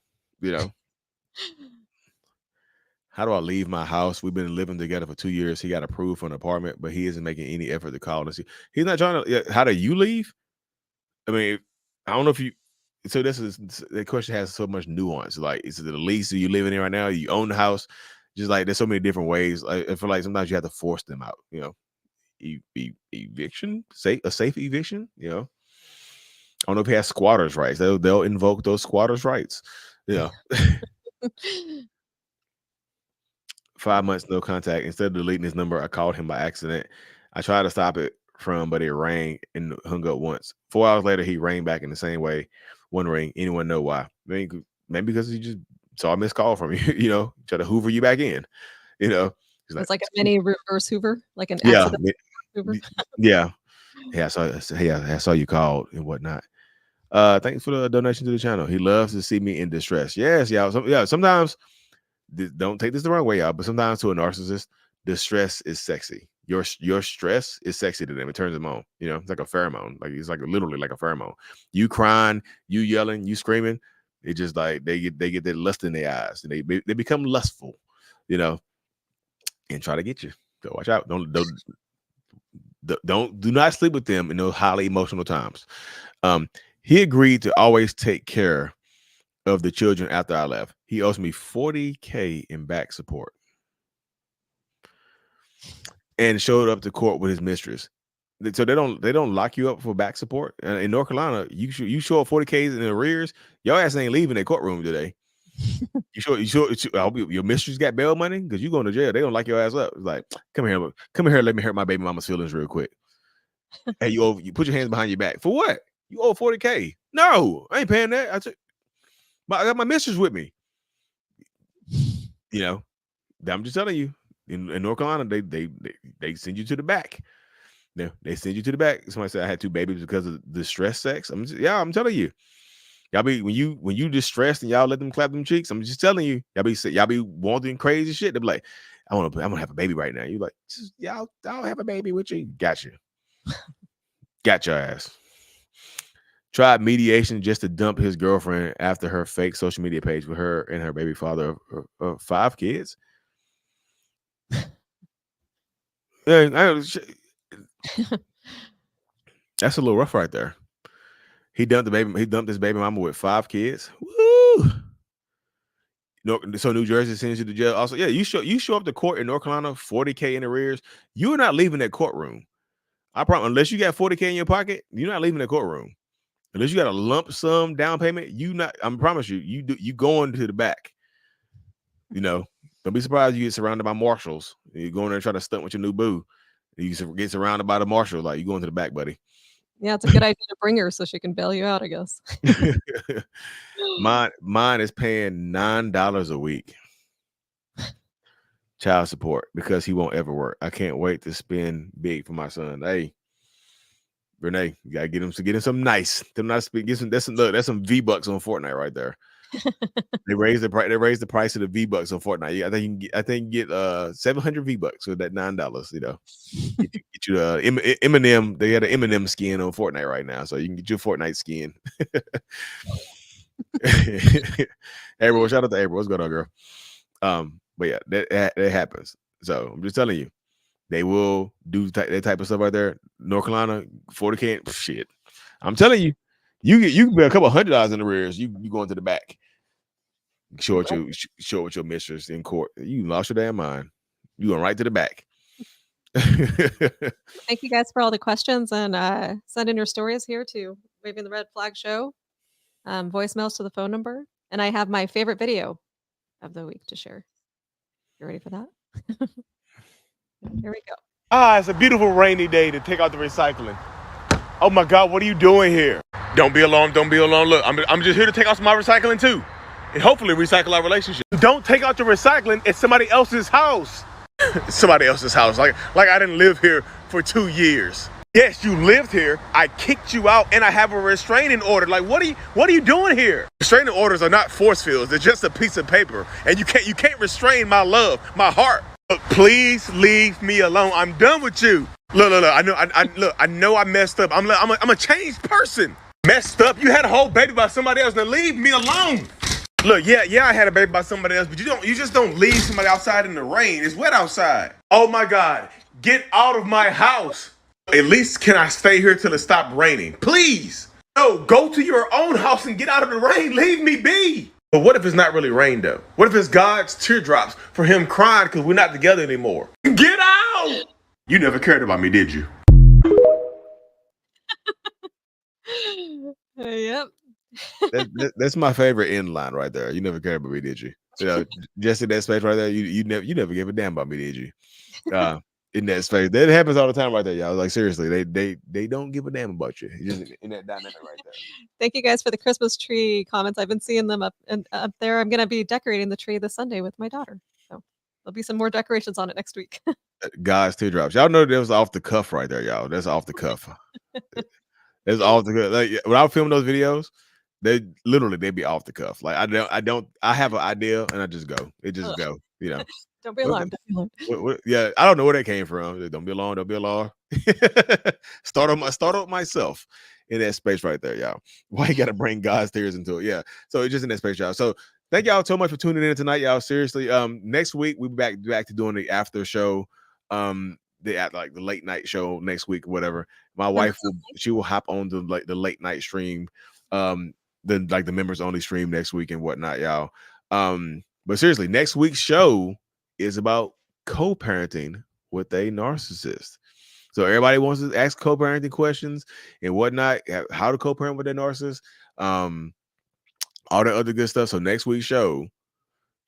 How do I leave my house? We've been living together for 2 years. He got approved for an apartment, but he isn't making any effort to call us. He's not trying to. How do you leave? I mean, I don't know if you. So the question has so much nuance. Like, is it the lease? Are you living in right now? You own the house? Just like there's so many different ways. I feel like sometimes you have to force them out. Eviction, a safe eviction. I don't know if he has squatters' rights. They'll invoke those squatters' rights. 5 months, no contact. Instead of deleting his number, I called him by accident. I tried to stop it but it rang and hung up once. 4 hours later, he rang back in the same way. One ring. Anyone know why? Maybe because he just saw a missed call from you. Try to hoover you back in. It's like a mini reverse Hoover, like an accident Hoover. Yeah. I saw you called and whatnot. Thanks for the donation to the channel. He loves to see me in distress. Yes, y'all. Sometimes, don't take this the wrong way, y'all, but sometimes to a narcissist, distress is sexy. Your stress is sexy to them. It turns them on. It's like a pheromone. Like, it's like literally like a pheromone. You crying, you yelling, you screaming. It just like they get that lust in their eyes, and they become lustful, and try to get you. So watch out. Do not sleep with them in those highly emotional times. He agreed to always take care of the children after I left. He owes me $40,000 in back support. And showed up to court with his mistress. So they don't lock you up for back support. In North Carolina, you show up $40,000 in arrears, your ass ain't leaving the courtroom today. I hope your mistress got bail money because you going to jail. They don't like your ass up. It's like, come here, let me hurt my baby mama's feelings real quick. Hey, you put your hands behind your back for what? You owe $40K. No, I ain't paying that. I got my mistress with me. You know, I'm just telling you. In North Carolina, they send you to the back. They send you to the back. Somebody said I had 2 babies because of distress sex. I'm telling you. Y'all be when you distressed and y'all let them clap them cheeks. I'm just telling you, y'all be wanting crazy shit. They be like, I'm gonna have a baby right now. You like, I'll have a baby with you. Got your ass. Tried mediation just to dump his girlfriend after her fake social media page with her and her baby father of 5 kids. That's a little rough right there. He dumped his baby mama with 5 kids. Woo! No, so New Jersey sends you to jail. Also, yeah, you show up to court in North Carolina, $40K in arrears. You're not leaving that courtroom. I promise. Unless you got $40K in your pocket, you're not leaving the courtroom. Unless you got a lump sum down payment, I promise you going to the back. You know, don't be surprised you get surrounded by marshals. You go in there and try to stunt with your new boo. You get surrounded by the marshal, like you going to the back, buddy. Yeah, it's a good idea to bring her so she can bail you out, I guess. Mine is paying $9 a week child support because he won't ever work. I can't wait to spend big for my son. Hey, Renee, you gotta get him something nice. That's some V-Bucks on Fortnite right there. They raised the price of the V-Bucks on Fortnite. I think you can get 700 V-Bucks with that $9. You know, get you Eminem. They had an Eminem skin on Fortnite right now, so you can get your Fortnite skin. April, shout out to April. What's going on, girl? But yeah, that happens. So I'm just telling you, they will do that type of stuff right there. North Carolina, $40K, shit. I'm telling you, you can be a couple $100 in the rears. You going to the back. Show with your mistress in court. You lost your damn mind. You going right to the back. Thank you guys for all the questions and send in your stories here to Waving the Red Flag Show. Voicemails to the phone number. And I have my favorite video of the week to share. You ready for that? Here we go. It's a beautiful rainy day to take out the recycling. Oh my God, what are you doing here? Don't be alone. Look, I'm just here to take out some of my recycling too. And hopefully recycle our relationship. Don't take out your recycling. It's somebody else's house. Somebody else's house. Like I didn't live here for 2 years. Yes, you lived here. I kicked you out and I have a restraining order. Like, what are you doing here? Restraining orders are not force fields. They're just a piece of paper. And you can't restrain my love, my heart. Look, please leave me alone. I'm done with you. Look. I know I messed up. I'm a changed person. Messed up. You had a whole baby by somebody else. Now leave me alone. Look, yeah, I had a baby by somebody else, but you just don't leave somebody outside in the rain. It's wet outside. Oh my God, get out of my house. At least can I stay here till it stops raining? Please. No, go to your own house and get out of the rain. Leave me be. But what if it's not really rain though? What if it's God's teardrops for him crying because we're not together anymore? Get out. You never cared about me, did you? Yep. That's my favorite end line right there. You never cared about me, did you? You know, just in that space right there, you never gave a damn about me, did you? In that space, that happens all the time right there, y'all. Like seriously, they don't give a damn about you. You're just in that dynamic right there. Thank you guys for the Christmas tree comments. I've been seeing them up there. I'm gonna be decorating the tree this Sunday with my daughter. So there'll be some more decorations on it next week. God's teardrops. Y'all know that was off the cuff right there, y'all. That's off the cuff. That's off the cuff. Like when I film those videos, they be off the cuff. Like I have an idea and I just go. It just go. You know. Don't be alarmed. Yeah, I don't know where that came from. Don't be alarmed. Don't be alarmed. Start up myself in that space right there, y'all. Why you got to bring God's tears into it? Yeah. So it's just in that space, y'all. So thank y'all so much for tuning in tonight, y'all. Seriously. Next week we'll be back to doing the after show. The late night show next week, whatever. My wife will hop on the late night stream, the members only stream next week and whatnot, y'all. But seriously, next week's show is about co-parenting with a narcissist. So everybody wants to ask co-parenting questions and whatnot, how to co-parent with a narcissist. all the other good stuff. So next week's show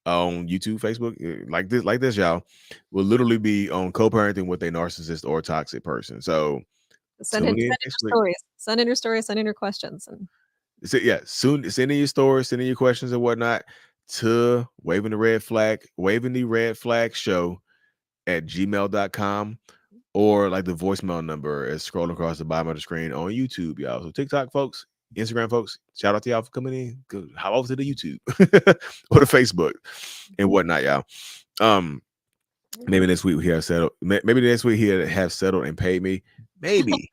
on YouTube, Facebook, like this, y'all, will literally be on co-parenting with a narcissist or toxic person. So Send in tune in your next week. stories. Send in your stories. Send in your questions. And So yeah, soon send in your stories, send in your questions and whatnot to waving the red flag show at gmail.com, or like the voicemail number is scrolling across the bottom of the screen on YouTube, y'all. So TikTok folks, Instagram folks, shout out to y'all for coming in. Go hop over to the YouTube or the Facebook and whatnot, y'all. Maybe this week we have settled. Maybe next week he have settled and paid me. Maybe.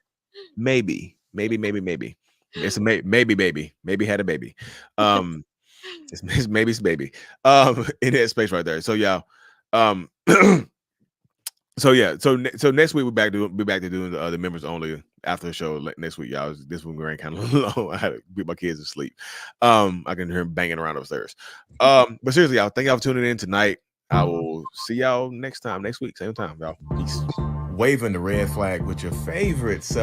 It's a maybe baby. Maybe had a baby. It's baby. In that space right there. So y'all, so yeah, so next week we're back to doing the members only after the show next week, y'all. This one ran kind of long. I had to get my kids to sleep. I can hear them banging around upstairs. But seriously, y'all, thank y'all for tuning in tonight. I will see y'all next week, same time, y'all. Peace. Waving the red flag with your favorite self.